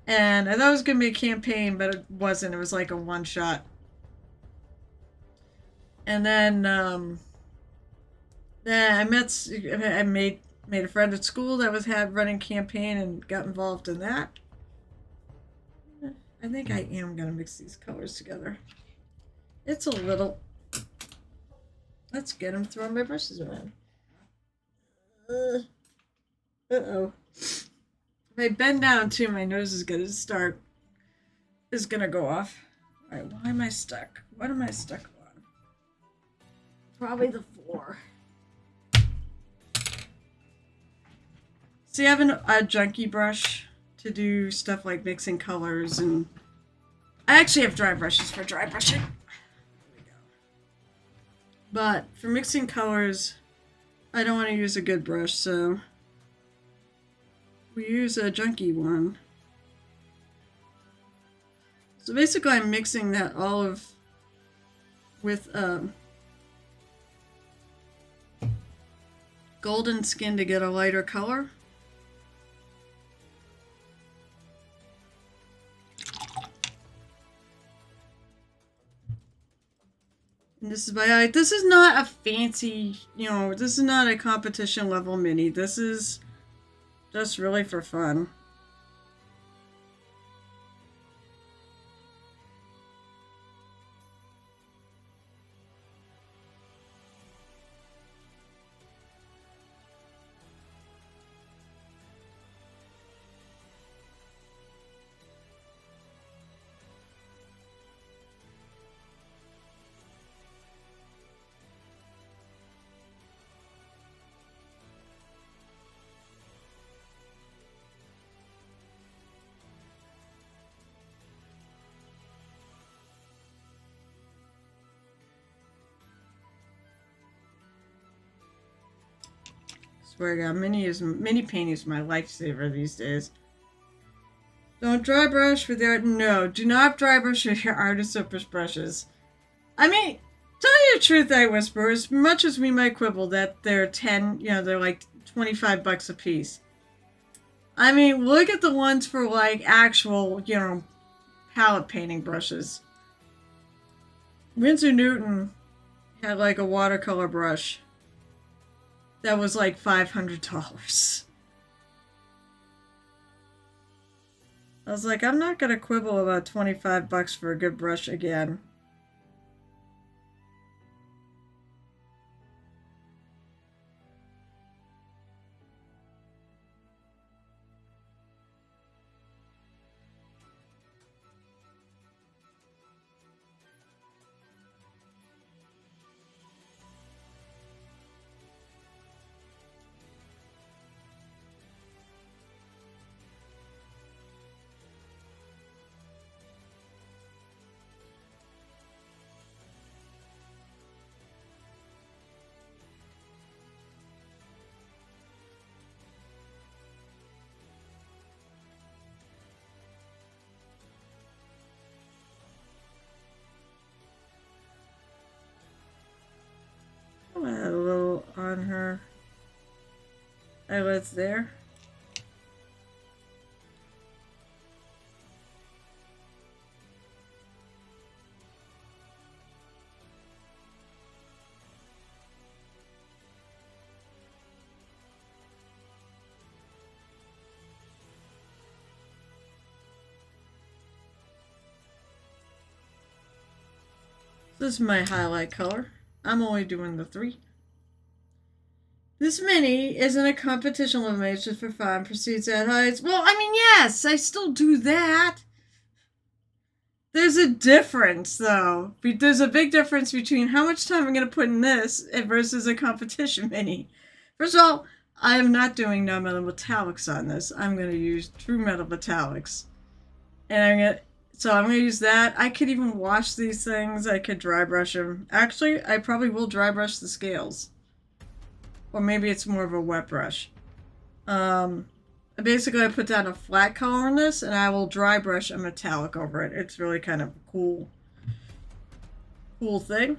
And I thought it was going to be a campaign, but it wasn't. It was like a one-shot. And then I made a friend at school that was running campaign and got involved in that. I think I am gonna mix these colors together. It's a little. Let's get them throwing my brushes around. Uh-oh. If I bend down too, my nose is gonna go off. All right, why am I stuck? What am I stuck on? Probably the floor. See, I have a junkie brush to do stuff like mixing colors, and I actually have dry brushes for dry brushing. There we go. But for mixing colors, I don't want to use a good brush, so we use a junkie one. So basically, I'm mixing that olive with golden skin to get a lighter color. And this is this is not a fancy, this is not a competition level mini. This is just really for fun. Swear to God, mini painting is my lifesaver these days. Don't dry brush with your no. Do not dry brush with your artist brushes. I mean, tell you the truth, I whisper. As much as we might quibble that they're they're like $25 a piece. I mean, look at the ones for like actual, palette painting brushes. Winsor Newton had like a watercolor brush that was like $500. I was like, I'm not gonna quibble about $25 for a good brush again. highlights there. This is my highlight color. I'm only doing the 3. This mini isn't a competition elimination for fun. Proceeds at heights. Well, I mean, yes, I still do that. There's a difference, though. There's a big difference between how much time I'm going to put in this versus a competition mini. First of all, I am not doing non-metal metallics on this. I'm going to use true metal metallics. And I'm going to use that. I could even wash these things. I could dry brush them. Actually, I probably will dry brush the scales. Or maybe it's more of a wet brush. Basically, I put down a flat color on this, and I will dry brush a metallic over it. It's really kind of a cool thing.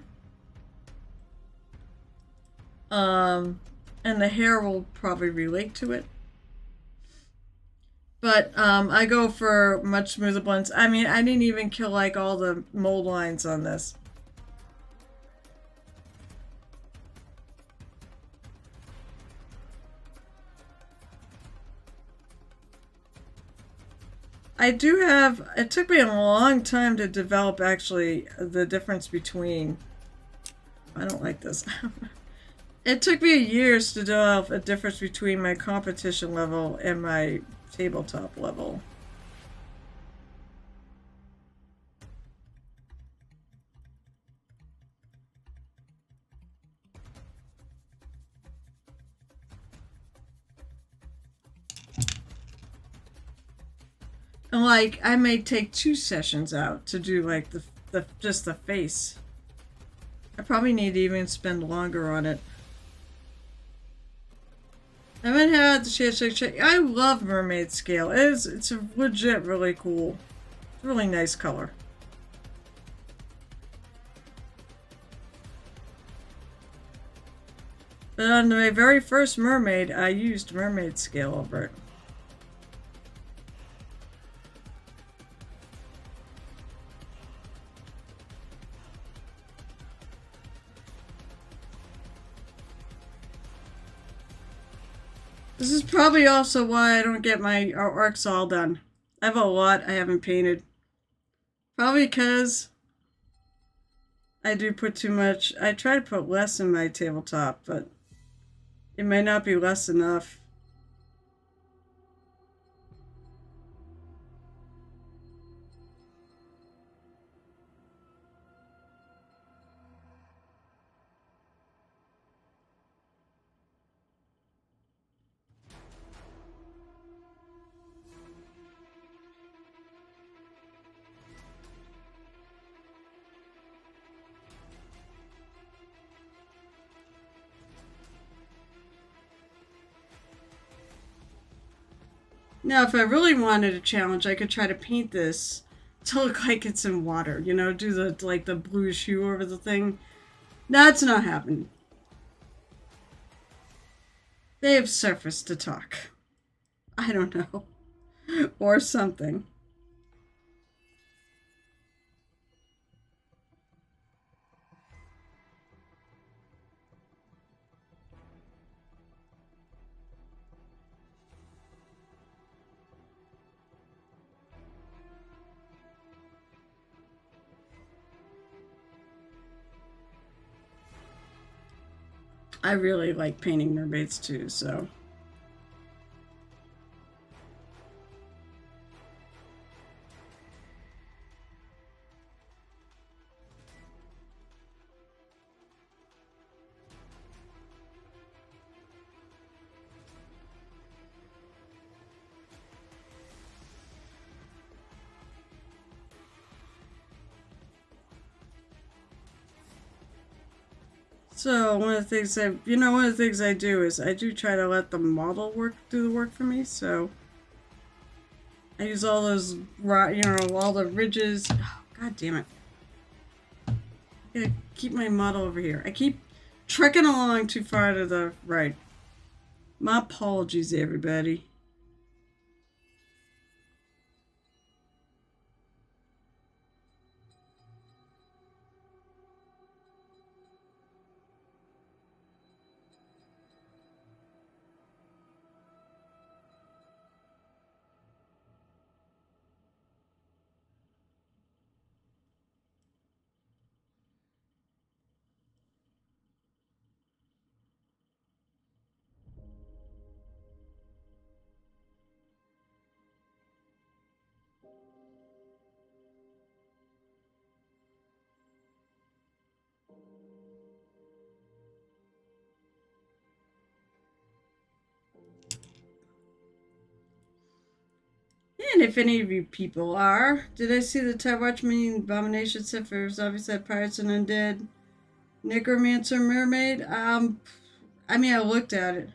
And the hair will probably relate to it. But I go for much smoother blends. I mean, I didn't even kill like all the mold lines on this. I do have, it took me a long time to develop actually the difference between, I don't like this. It took me years to develop a difference between my competition level and my tabletop level. And like, I may take 2 sessions out to do like just the face. I probably need to even spend longer on it. I haven't had the chance to check. I love Mermaid scale. It's a legit really cool. It's a really nice color. But on my very first Mermaid, I used Mermaid scale over it. This is probably also why I don't get my artworks all done. I have a lot I haven't painted. Probably because I do put too much. I try to put less in my tabletop, but it may not be less enough. Now, if I really wanted a challenge, I could try to paint this to look like it's in water. You know, do the bluish hue over the thing. That's not happening. They have surface to talk. I don't know. Or something. I really like painting mermaids too, so. So one of the things I do is I do try to let the model do the work for me. So I use all those, all the ridges. Oh, God damn it! I gotta keep my model over here. I keep trekking along too far to the right. My apologies, everybody. And if any of you people are, did I see the Tide Watchman Abomination set for Zombie Side Pirates and Undead? Necromancer Mermaid? I mean, I looked at it.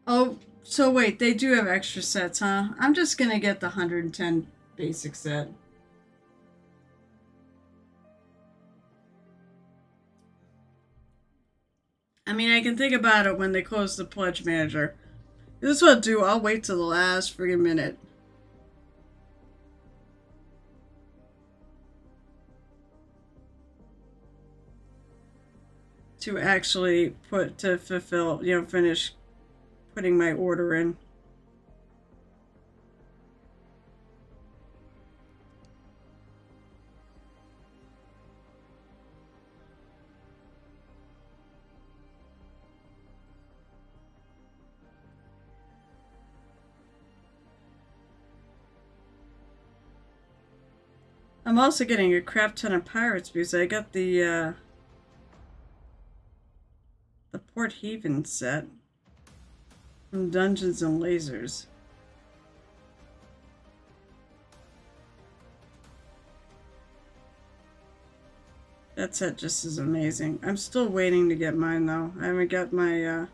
Oh, so wait, they do have extra sets, huh? I'm just gonna get the 110 basic set. I mean, I can think about it when they close the Pledge Manager. This is what I'll do. I'll wait till the last friggin' minute. To actually finish putting my order in. I'm also getting a crap ton of pirates because I got the Port Haven set from Dungeons and Lasers. That set just is amazing. I'm still waiting to get mine though. I haven't got my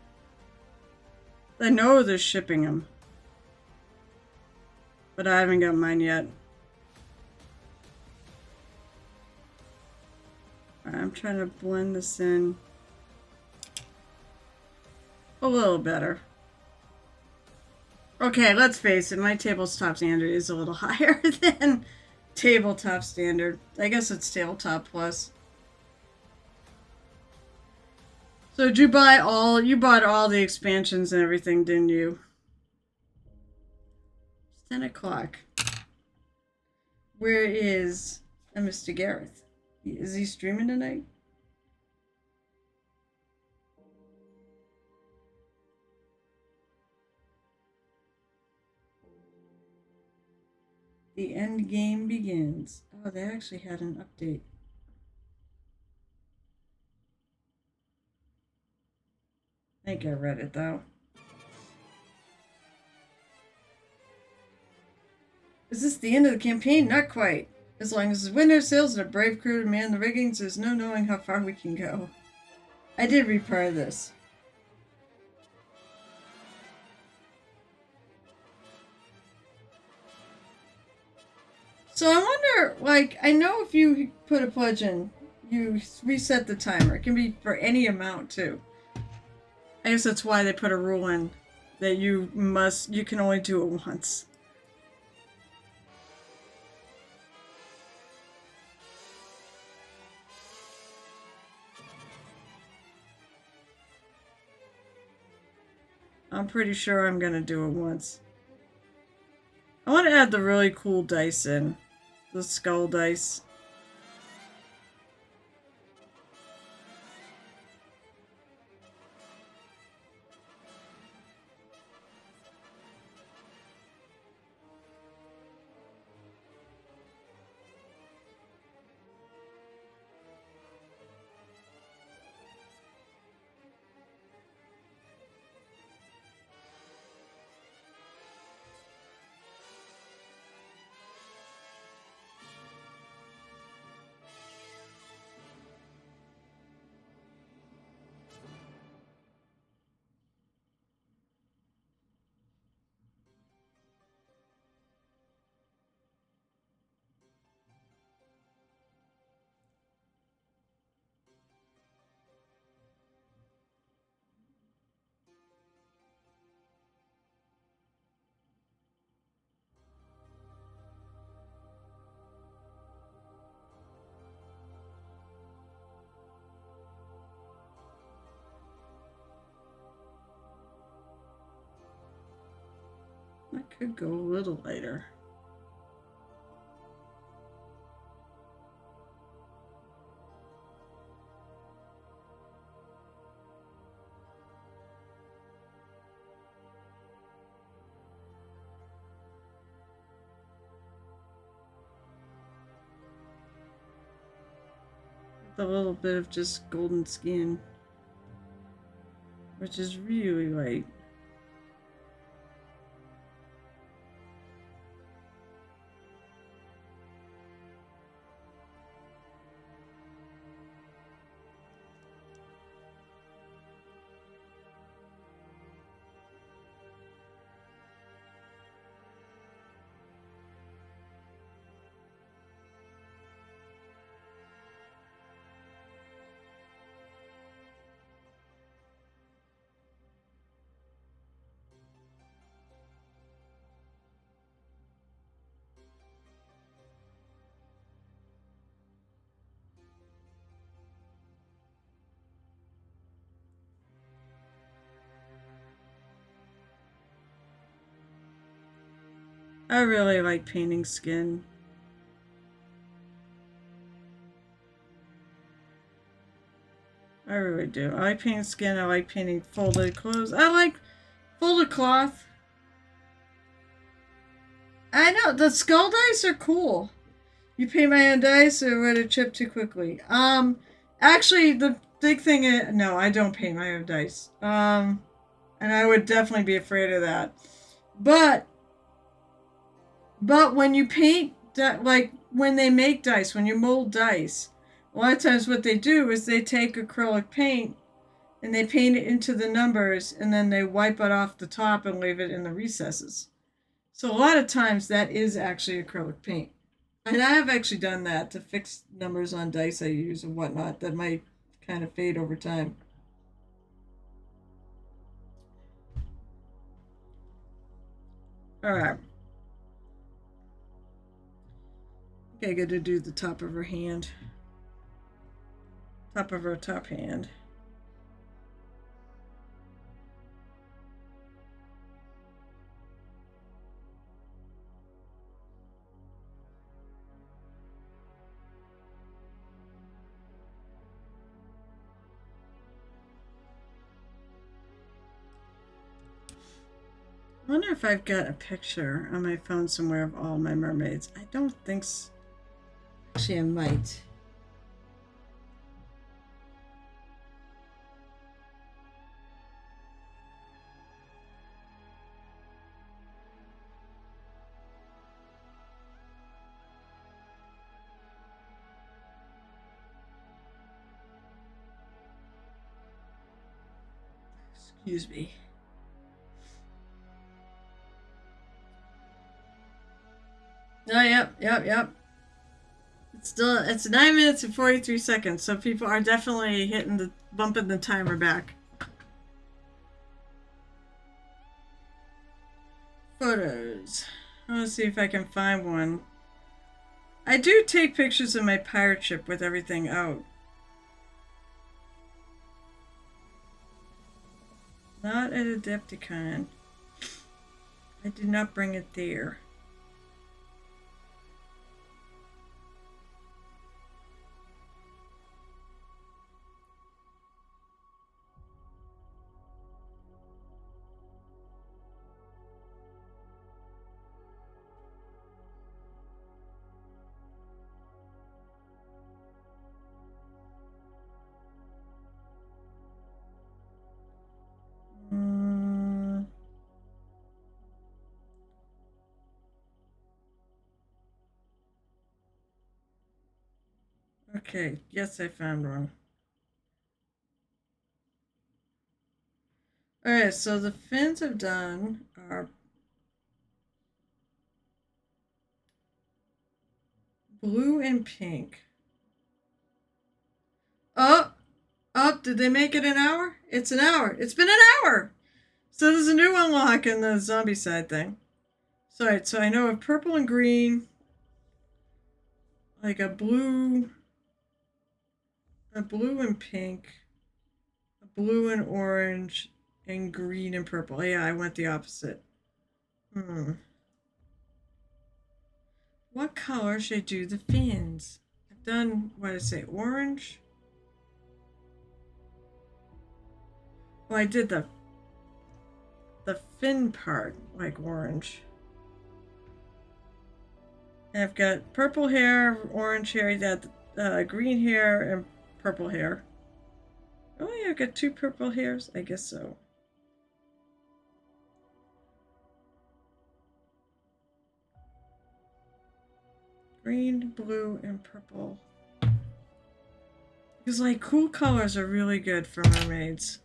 I know they're shipping them, but I haven't got mine yet. I'm trying to blend this in a little better. Okay, let's face it, my tabletop standard is a little higher than tabletop standard. I guess it's tabletop plus. So did you bought all the expansions and everything, didn't you? It's 10 o'clock. Where is Mr. Gareth? Is he streaming tonight? The end game begins. Oh, they actually had an update. I think I read it though. Is this the end of the campaign? Not quite. As long as the winner sails and a brave crew to man the riggings, there's no knowing how far we can go. I did read part of this. So I wonder, like, I know if you put a pledge in, you reset the timer. It can be for any amount too. I guess that's why they put a rule in that you can only do it once. I'm pretty sure I'm gonna do it once. I want to add the really cool dice in. The skull dice. I could go a little lighter. With a little bit of just golden skin, which is really light. I really like painting skin. I really do. I like painting skin. I like painting folded clothes. I like folded cloth. I know, the skull dice are cool. You paint my own dice or would it chip too quickly? Actually, the big thing is, no, I don't paint my own dice. And I would definitely be afraid of that. But when you paint, like when they make dice, when you mold dice, a lot of times what they do is they take acrylic paint and they paint it into the numbers and then they wipe it off the top and leave it in the recesses. So a lot of times that is actually acrylic paint. And I have actually done that to fix numbers on dice I use and whatnot that might kind of fade over time. All right. Okay, good to do the top of her hand. Top of her top hand. I wonder if I've got a picture on my phone somewhere of all my mermaids. I don't think so. Actually, I might. Excuse me. Oh, yep. It's 9 minutes and 43 seconds, so people are definitely bumping the timer back. Photos. I want to see if I can find one. I do take pictures of my pirate ship with everything out. Not at Adepticon. I did not bring it there. Okay, yes, I found one. Alright, so the fins I've done are blue and pink. Oh, did they make it an hour? It's an hour. It's been an hour! So there's a new unlock in the zombie side thing. So I know of purple and green, like a blue and pink, a blue and orange, and green and purple. Yeah, I went the opposite. Hmm. What color should I do the fins? I've done, what did I say, orange? Oh, I did the fin part, like orange. And I've got purple hair, orange hair, green hair, and purple hair. Oh yeah, I've got 2 purple hairs? I guess so. Green, blue, and purple. Because, like, cool colors are really good for mermaids.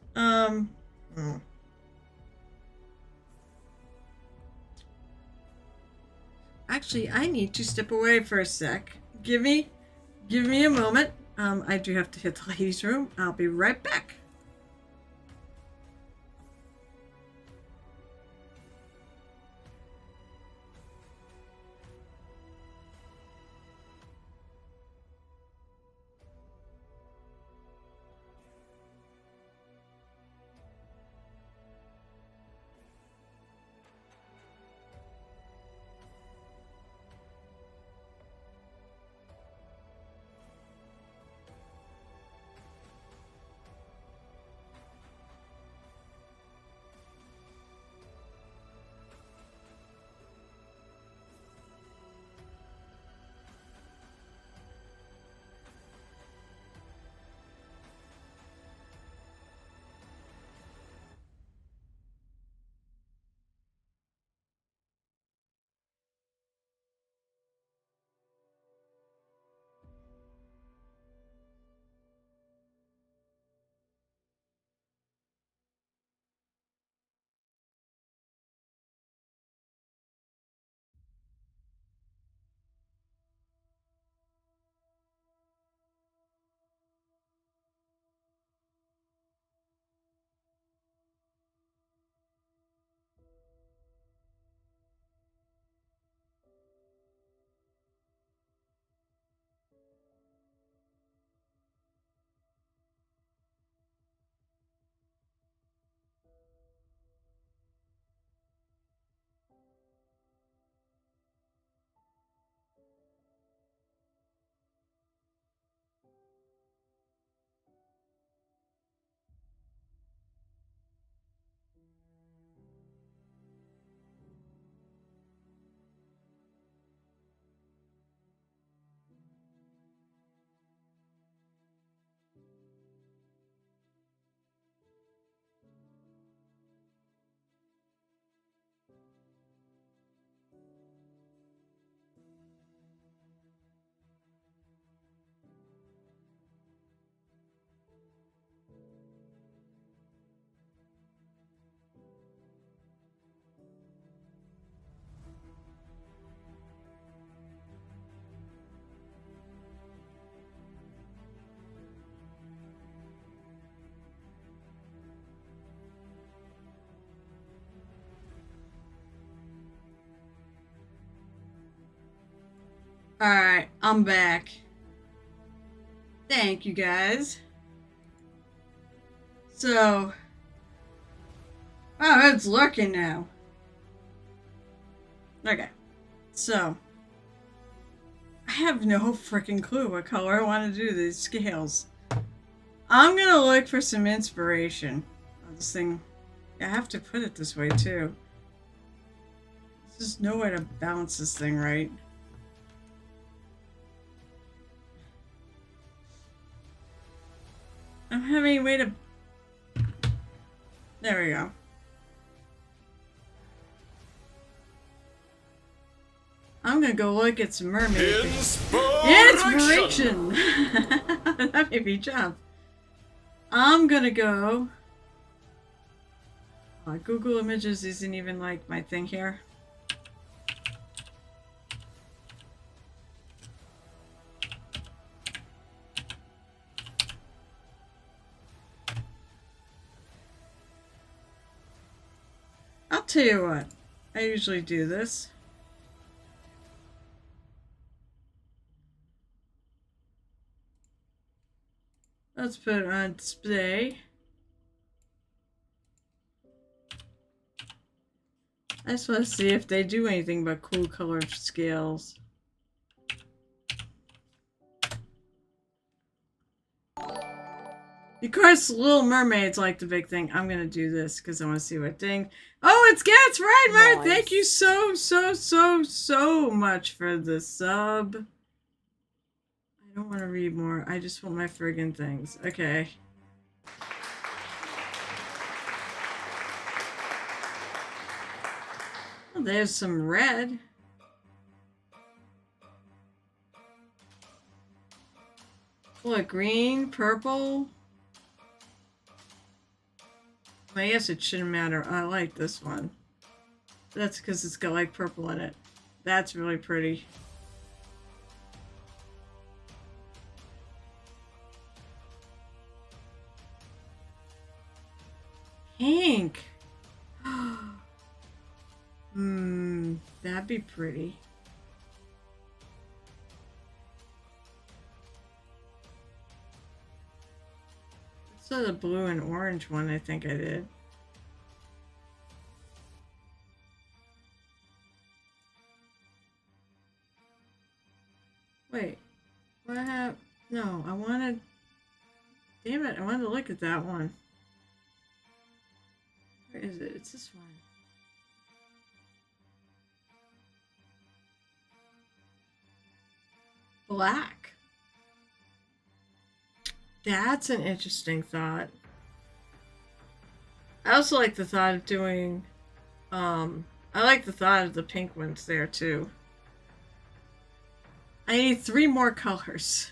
Actually, I need to step away for a sec. Give me a moment. I do have to hit the ladies' room. I'll be right back. Alright, I'm back. Thank you guys. So, oh, it's lurking now. Okay, so I have no freaking clue what color I want to do these scales. I'm gonna look for some inspiration. Oh, this thing, I have to put it this way too. There's just no way to balance this thing right. I don't have any way to... There we go. I'm gonna go look at some mermaid. Inspiration! That made me jump. I'm gonna go... Google Images isn't even like my thing here. I'll tell you what. I usually do this. Let's put it on display. I just want to see if they do anything but cool color scales. Of course, Little Mermaid's like the big thing. I'm gonna do this because I want to see what thing. Oh, it's Gats, right, Mark? Nice. Thank you so much for the sub. I don't want to read more. I just want my friggin' things. Okay. Oh, there's some red. Look, green, purple. I guess it shouldn't matter. I like this one. That's because it's got like purple in it. That's really pretty. Pink. That'd be pretty. So the blue and orange one, I think I did. Wait, what happened? No, I wanted. Damn it! I wanted to look at that one. Where is it? It's this one. Black. That's an interesting thought. I also like the thought of doing, I like the thought of the pink ones there too. I need 3 more colors.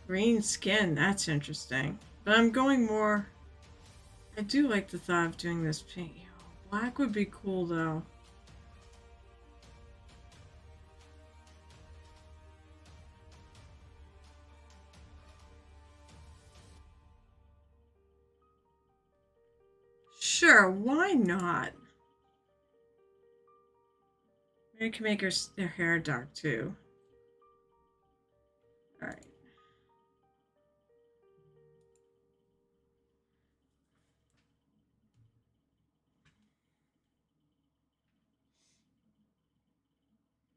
Green skin, that's interesting. But I'm going more... I do like the thought of doing this pink. Black would be cool though. Sure, why not? Maybe I can make her hair dark too. Alright.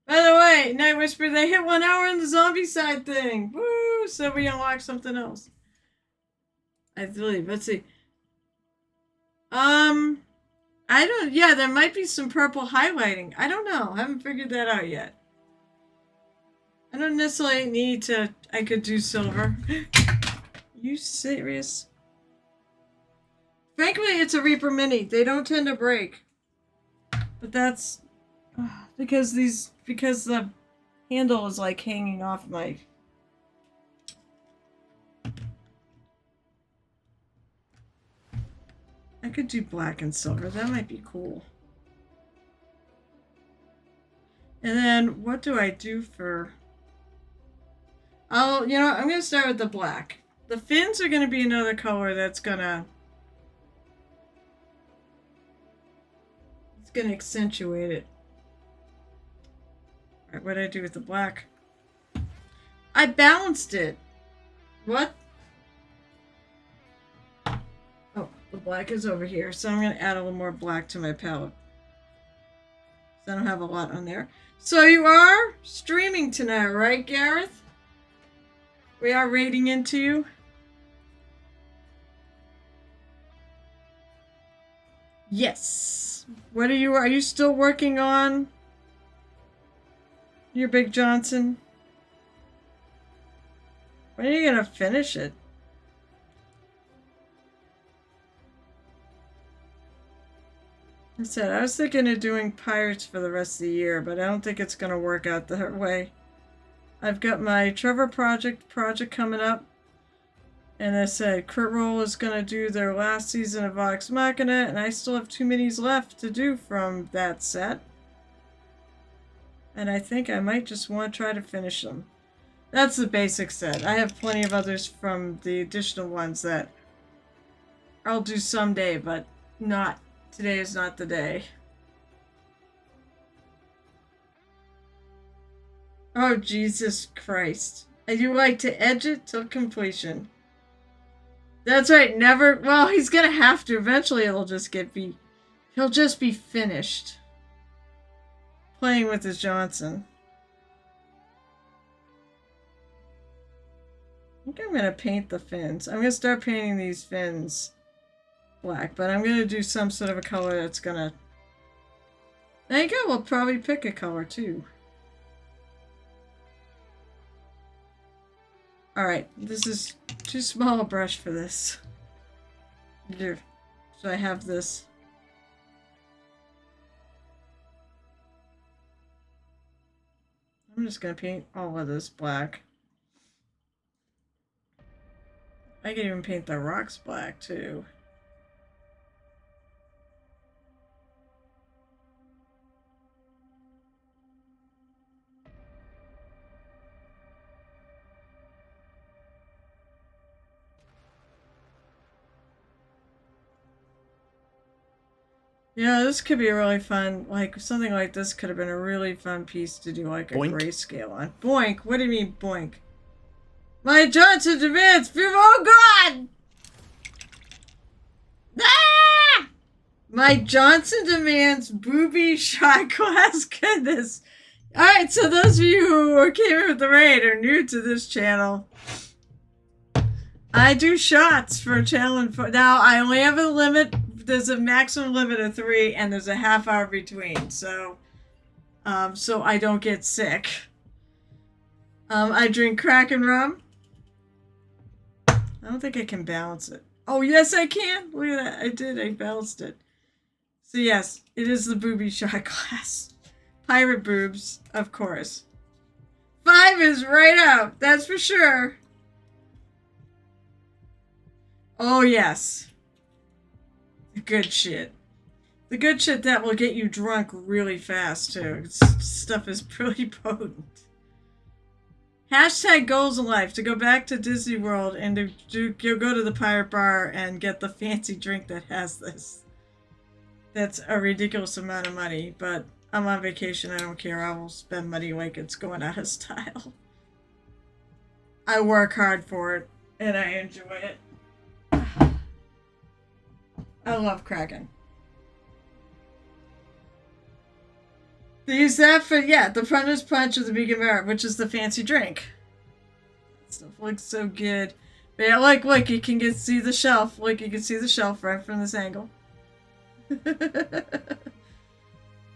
By the way, Night Whisper, they hit 1 hour on the zombie side thing. Woo! So we unlock something else. I believe. Let's see. I don't... Yeah, there might be some purple highlighting. I don't know. I haven't figured that out yet. I don't necessarily need to... I could do silver. You serious? Frankly, it's a Reaper Mini. They don't tend to break. But that's... because the handle is like hanging off my... I could do black and silver. That might be cool. And then what do I do for... I'm going to start with the black. The fins are going to be another color that's going to... It's going to accentuate it. Alright, what did I do with the black? I balanced it. What? Oh, the black is over here. So I'm going to add a little more black to my palette. So I don't have a lot on there. So you are streaming tonight, right, Gareth? We are raiding into you. Yes. What are you still working on your Big Johnson? When are you gonna finish it? I said, I was thinking of doing Pirates for the rest of the year, but I don't think it's gonna work out that way. I've got my Trevor project coming up. And I said, Crit Roll is going to do their last season of Vox Machina, and I still have 2 minis left to do from that set. And I think I might just want to try to finish them. That's the basic set. I have plenty of others from the additional ones that I'll do someday, but not today is not the day. Oh, Jesus Christ. And you like to edge it till completion. That's right, never... Well, he's gonna have to. Eventually it'll just he'll just be finished. Playing with his Johnson. I think I'm gonna paint the fins. I'm gonna start painting these fins black, but I'm gonna do some sort of a color that's gonna... I think I will probably pick a color too. Alright, this is too small a brush for this. Here. So I have this. I'm just gonna paint all of this black. I can even paint the rocks black too. Yeah, this could be really fun. Like, something like this could have been a really fun piece to do, like, a Boink. grayscale on. Boink! What do you mean, boink? My Johnson demands... Oh, God! Ah! My Johnson demands booby shot glass. Goodness. Alright, so those of you who came in with the raid are new to this channel. I do shots for challenge. Now, I only have a limit. There's a maximum limit of 3, and there's a half hour between, so I don't get sick. I drink Kraken rum. I don't think I can balance it. Oh, yes, I can. Look at that. I did. I balanced it. So, yes, it is the booby shot glass. Pirate boobs, of course. 5 is right out. That's for sure. Oh, yes. The good shit. The good shit that will get you drunk really fast, too. Stuff is pretty potent. Hashtag goals in life. To go back to Disney World and to go to the pirate bar and get the fancy drink that has this. That's a ridiculous amount of money, but I'm on vacation. I don't care. I will spend money like it's going out of style. I work hard for it, and I enjoy it. I love Kraken. They use that for, yeah, the Punter's Punch of the Beacon Merit, which is the fancy drink. That stuff looks so good. But yeah, look, you can see the shelf. Look, you can see the shelf right from this angle.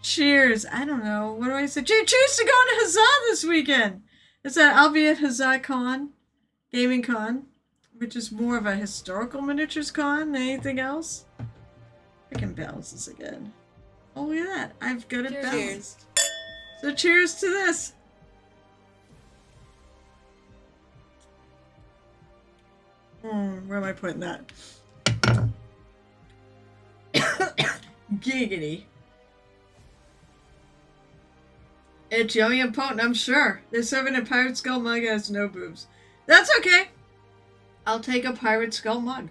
Cheers. I don't know. What do I say? Cheers to going to Huzzah this weekend. I'll be at Huzzah Con, Gaming Con, which is more of a historical miniatures con than anything else. I can balance this again. Oh, look at that. I've got it balanced. So cheers to this. Where am I putting that? Giggity. It's yummy and potent, I'm sure. They're serving a pirate skull mug that has no boobs. That's okay. I'll take a pirate skull mug.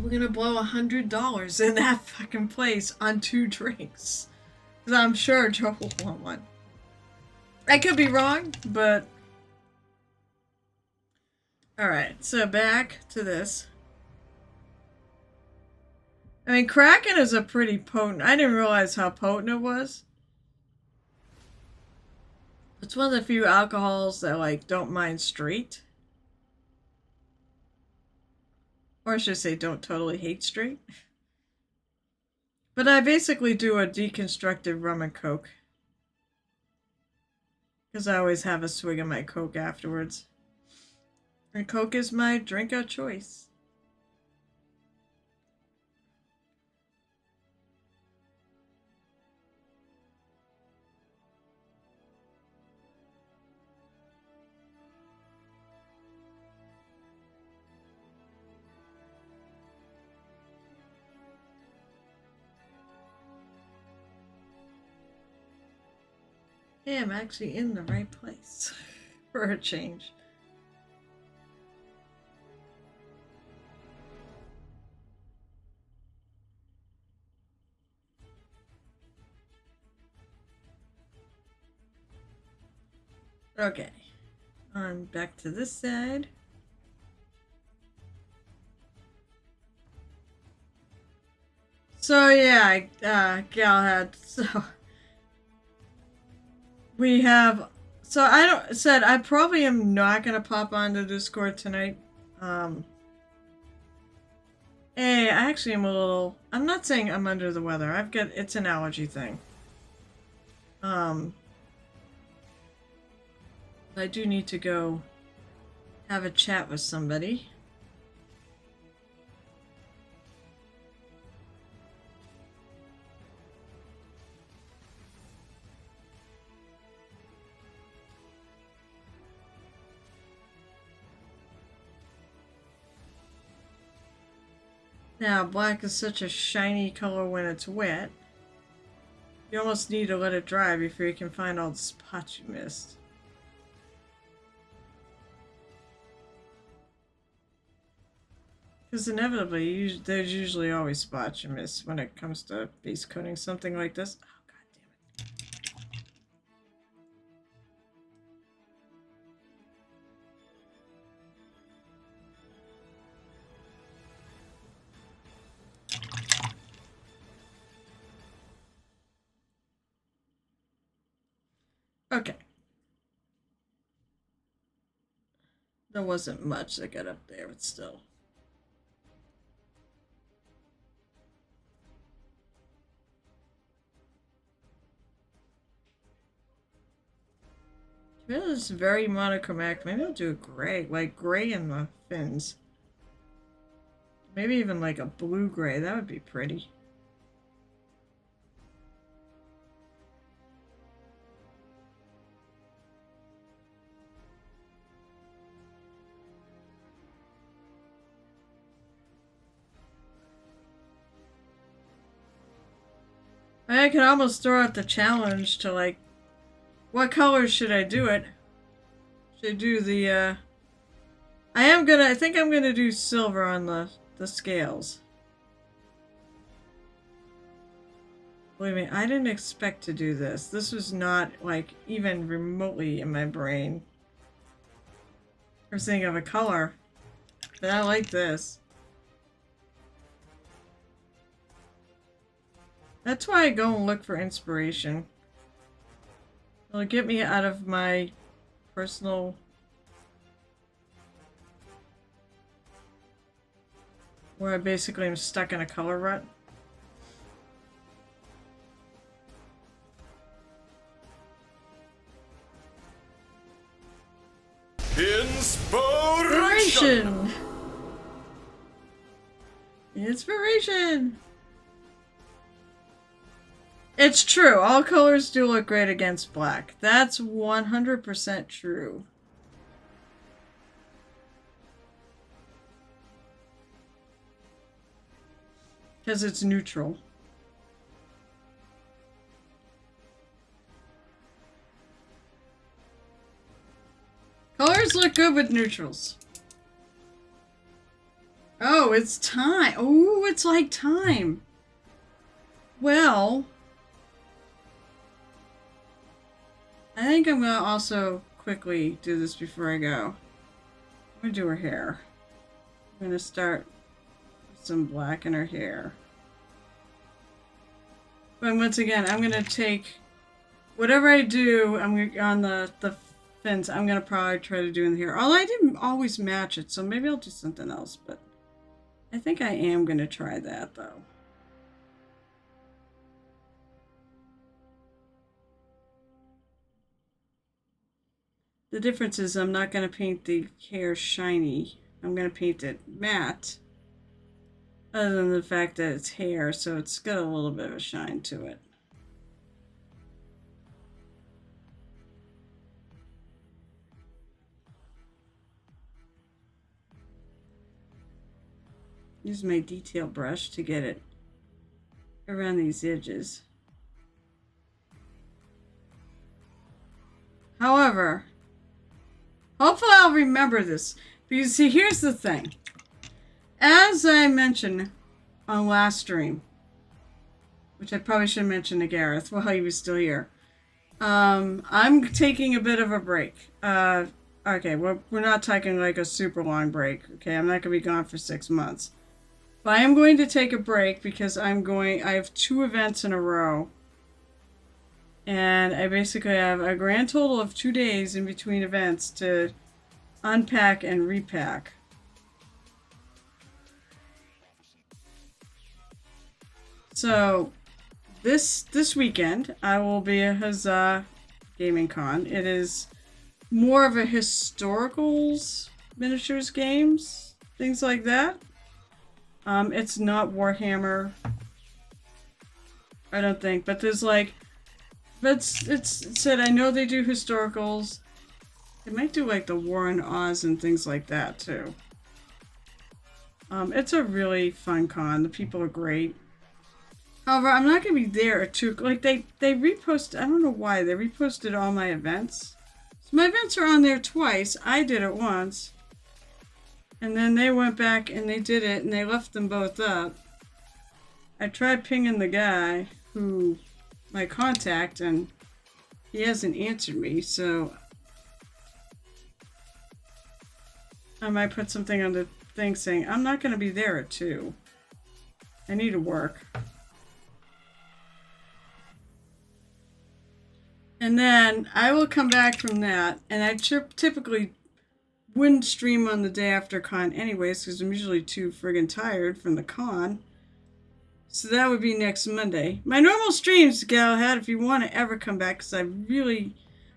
We're gonna blow $100 in that fucking place on 2 drinks. Because I'm sure Joe will want one. I could be wrong, but... Alright, so back to this. I mean, Kraken is a pretty potent... I didn't realize how potent it was. It's one of the few alcohols that, like, don't mind straight. Or I should say, don't totally hate straight. But I basically do a deconstructed rum and coke. Because I always have a swig of my coke afterwards. And coke is my drink of choice. Hey, I'm actually in the right place for a change. Okay, on back to this side. So yeah, Galahad. So we have. So I probably am not gonna pop onto Discord tonight. Hey, I actually am a little. I'm not saying I'm under the weather. It's an allergy thing. I do need to go have a chat with somebody. Now, black is such a shiny color when it's wet. You almost need to let it dry before you can find all the spots you missed. Because inevitably, there's usually always spots you miss when it comes to base coating something like this. Oh, god damn it. Okay. There wasn't much that got up there, but still. This is very monochromatic. Maybe I'll do a gray, like gray in the fins. Maybe even like a blue-gray. That would be pretty. I could almost throw out the challenge to like, what colors should I do it? Should I do the, I think I'm gonna do silver on the scales. Believe me, I didn't expect to do this. This was not, like, even remotely in my brain. I was thinking of a color. But I like this. That's why I go and look for inspiration. It'll get me out of my personal... where I basically am stuck in a color rut. Inspiration! Inspiration! It's true. All colors do look great against black. That's 100% true. Because it's neutral. Colors look good with neutrals. Oh, it's time. Oh, it's like time. Well, I think I'm gonna also quickly do this before I go. I'm gonna do her hair. I'm gonna start with some black in her hair. But once again, I'm gonna take whatever I do. I'm gonna, on the fins. I'm gonna probably try to do in the hair. Although I didn't always match it, so maybe I'll do something else. But I think I am gonna try that though. The difference is I'm not going to paint the hair shiny. I'm going to paint it matte. Other than the fact that it's hair, so it's got a little bit of a shine to it. Use my detail brush to get it around these edges. However, hopefully I'll remember this. Because see, here's the thing. As I mentioned on last stream, which I probably should mention to Gareth while he was still here. I'm taking a bit of a break. Okay, we're not taking like a super long break. Okay, I'm not going to be gone for 6 months. But I am going to take a break because I have 2 events in a row. And I basically have a grand total of 2 days in between events to unpack and repack. So, this weekend, I will be at Huzzah Gaming Con. It is more of a historicals, miniatures games, things like that. It's not Warhammer, I don't think, but there's like, but it's said, I know they do historicals. They might do like the War in Oz and things like that too. It's a really fun con. The people are great. However, I'm not going to be there at 2. Like, they reposted, I don't know why, they reposted all my events. So my events are on there twice. I did it once. And then they went back and they did it and they left them both up. I tried pinging the guy who, my contact, and he hasn't answered me, so I might put something on the thing saying, I'm not going to be there at 2. I need to work. And then I will come back from that, and I typically wouldn't stream on the day after con anyways, because I'm usually too friggin' tired from the con. So that would be next Monday. My normal streams, Galahad, if you want to ever come back, because I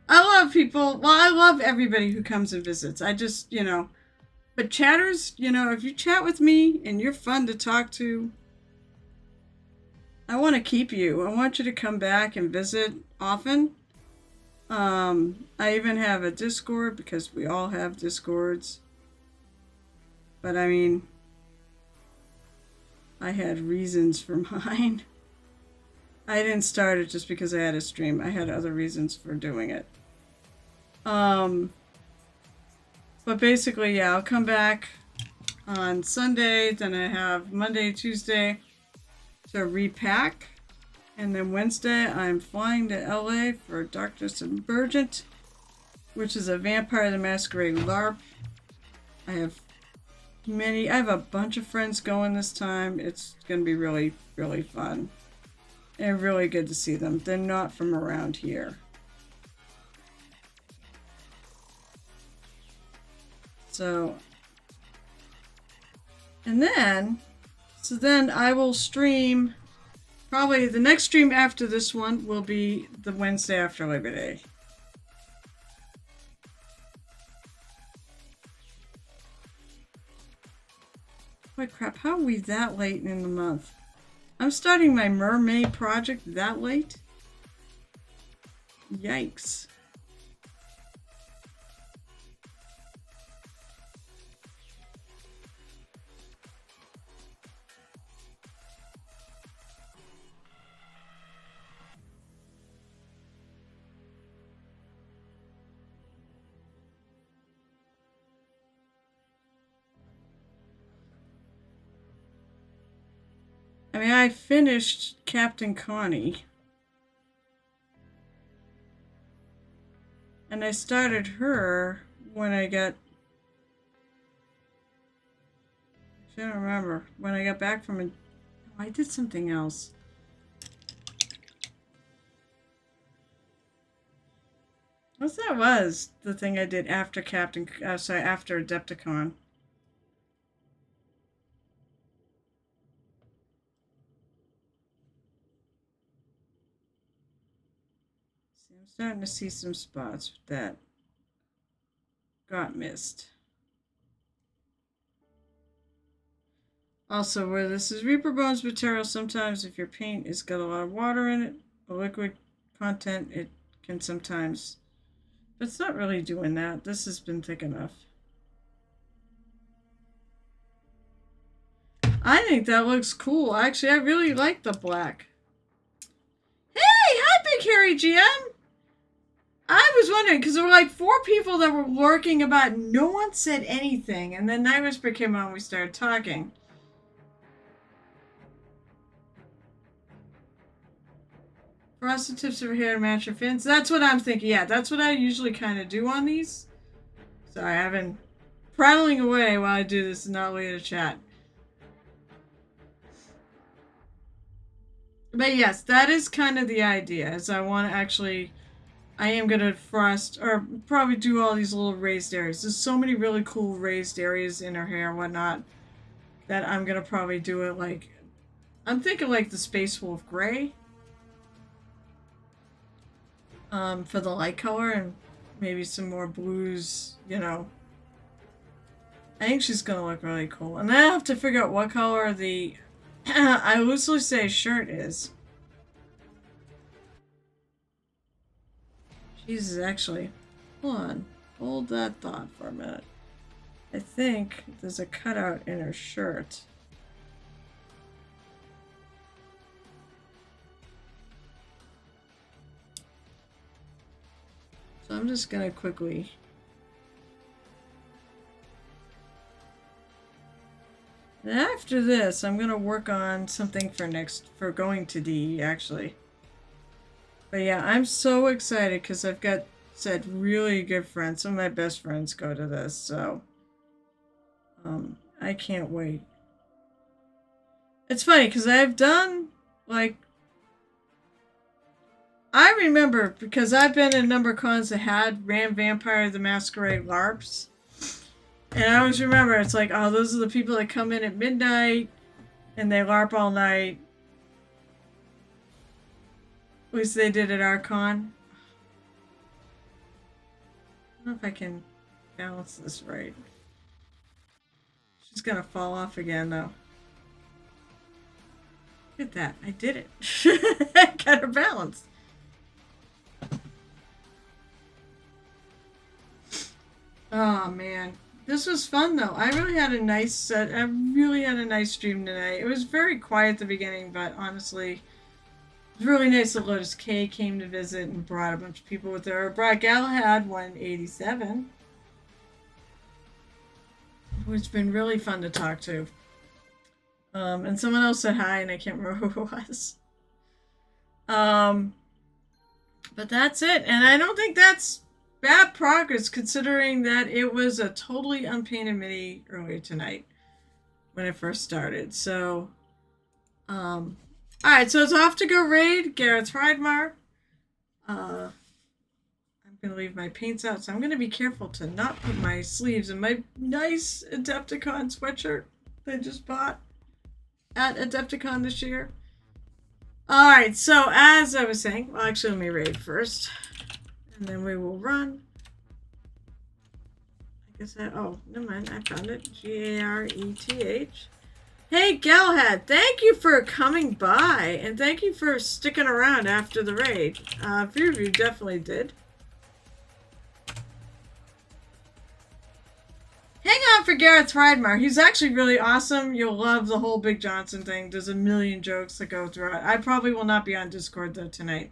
love people. Well, I love everybody who comes and visits. I just, but chatters, if you chat with me and you're fun to talk to, I want to keep you. I want you to come back and visit often. I even have a Discord because we all have Discords. But I mean, I had reasons for mine. I didn't start it just because I had a stream. I had other reasons for doing it. But basically, yeah, I'll come back on Sunday. Then I have Monday, Tuesday to repack. And then Wednesday, I'm flying to LA for Darkness Emergent, which is a Vampire the Masquerade LARP. I have a bunch of friends going this time. It's going to be really, really fun. And really good to see them. They're not from around here. So then I will stream. Probably the next stream after this one will be the Wednesday after Labor Day. Holy crap, how are we that late in the month? I'm starting my MerMay project that late? Yikes. I mean, I finished Captain Connie. And I started her when I got... I don't remember. When I got back from... I did something else. What's that was? The thing I did after after Adepticon. I'm starting to see some spots that got missed. Also, where this is Reaper Bones material, sometimes if your paint has got a lot of water in it, or liquid content, it can sometimes... But it's not really doing that. This has been thick enough. I think that looks cool. Actually, I really like the black. Hey! Hi, Big Hairy GM! I was wondering, because there were like 4 people that were lurking about. No one said anything. And then Night Whisper came on and we started talking. Frosted tips of her hair to match her fins. That's what I'm thinking. Yeah, that's what I usually kind of do on these. Sorry, I've been prattling away while I do this and not wait to chat. But yes, that is kind of the idea, is I want to actually... I am going to frost, or probably do all these little raised areas. There's so many really cool raised areas in her hair and whatnot that I'm going to probably do it like... I'm thinking like the Space Wolf Gray. For the light color, and maybe some more blues, you know. I think she's going to look really cool. And then I have to figure out what color the... I loosely say shirt is. Jesus, actually, hold on. Hold that thought for a minute. I think there's a cutout in her shirt. So I'm just gonna quickly... And after this, I'm gonna work on something for going to DE, actually. But yeah, I'm so excited because I've got said really good friends. Some of my best friends go to this, so I can't wait. It's funny because I've done like, I remember because I've been in a number of cons that ran Vampire the Masquerade LARPs, and I always remember it's like, oh, those are the people that come in at midnight and they LARP all night. At least they did at our con. I don't know if I can balance this right. She's gonna fall off again, though. Look at that. I did it. I got her balanced. Oh, man. This was fun, though. I really had a nice set. I really had a nice stream tonight. It was very quiet at the beginning, but honestly... It was really nice that Lotus K came to visit and brought a bunch of people with her. Brought Galahad 187. It's been really fun to talk to. And someone else said hi, and I can't remember who it was. But that's it. And I don't think that's bad progress, considering that it was a totally unpainted mini earlier tonight when it first started. So, alright, so it's off to go raid Garrett's Hridemar. I'm going to leave my paints out, so I'm going to be careful to not put my sleeves in my nice Adepticon sweatshirt that I just bought at Adepticon this year. Alright, so as I was saying, well, actually, let me raid first, and then we will run. I guess oh, never mind, I found it. Gareth. Hey, Galahad, thank you for coming by, and thank you for sticking around after the raid. A few of you definitely did. Hang on for Gareth Hridemar. He's actually really awesome. You'll love the whole Big Johnson thing. There's a million jokes that go through it. I probably will not be on Discord, though, tonight.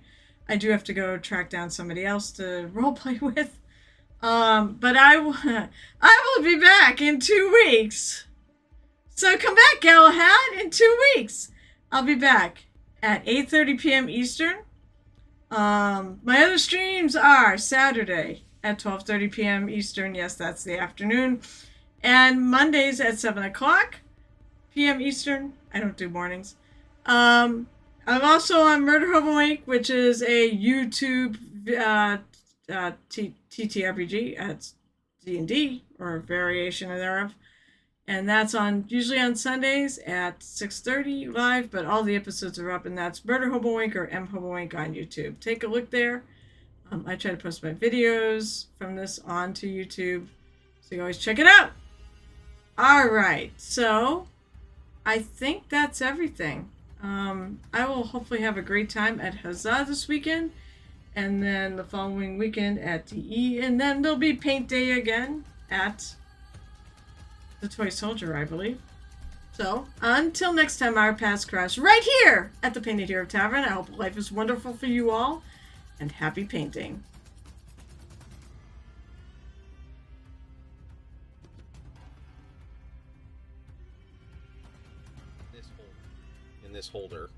I do have to go track down somebody else to roleplay with. But I will be back in 2 weeks. So come back, Galahad, in 2 weeks. I'll be back at 8:30 p.m. Eastern. My other streams are Saturday at 12:30 p.m. Eastern. Yes, that's the afternoon. And Mondays at 7 o'clock p.m. Eastern. I don't do mornings. I'm also on Murder Hobo Inc., which is a YouTube TTRPG. It's D&D, or a variation thereof. And that's usually on Sundays at 6:30 live, but all the episodes are up, and that's Murder Hobo Inc. or M Hobo Inc. on YouTube. Take a look there. I try to post my videos from this onto YouTube, so you can always check it out. Alright, so I think that's everything. I will hopefully have a great time at Huzzah this weekend, and then the following weekend at DE, and then there'll be Paint Day again at the Toy Soldier, I believe. So, until next time, our paths cross right here at the Painted Hero Tavern. I hope life is wonderful for you all, and happy painting. in this holder.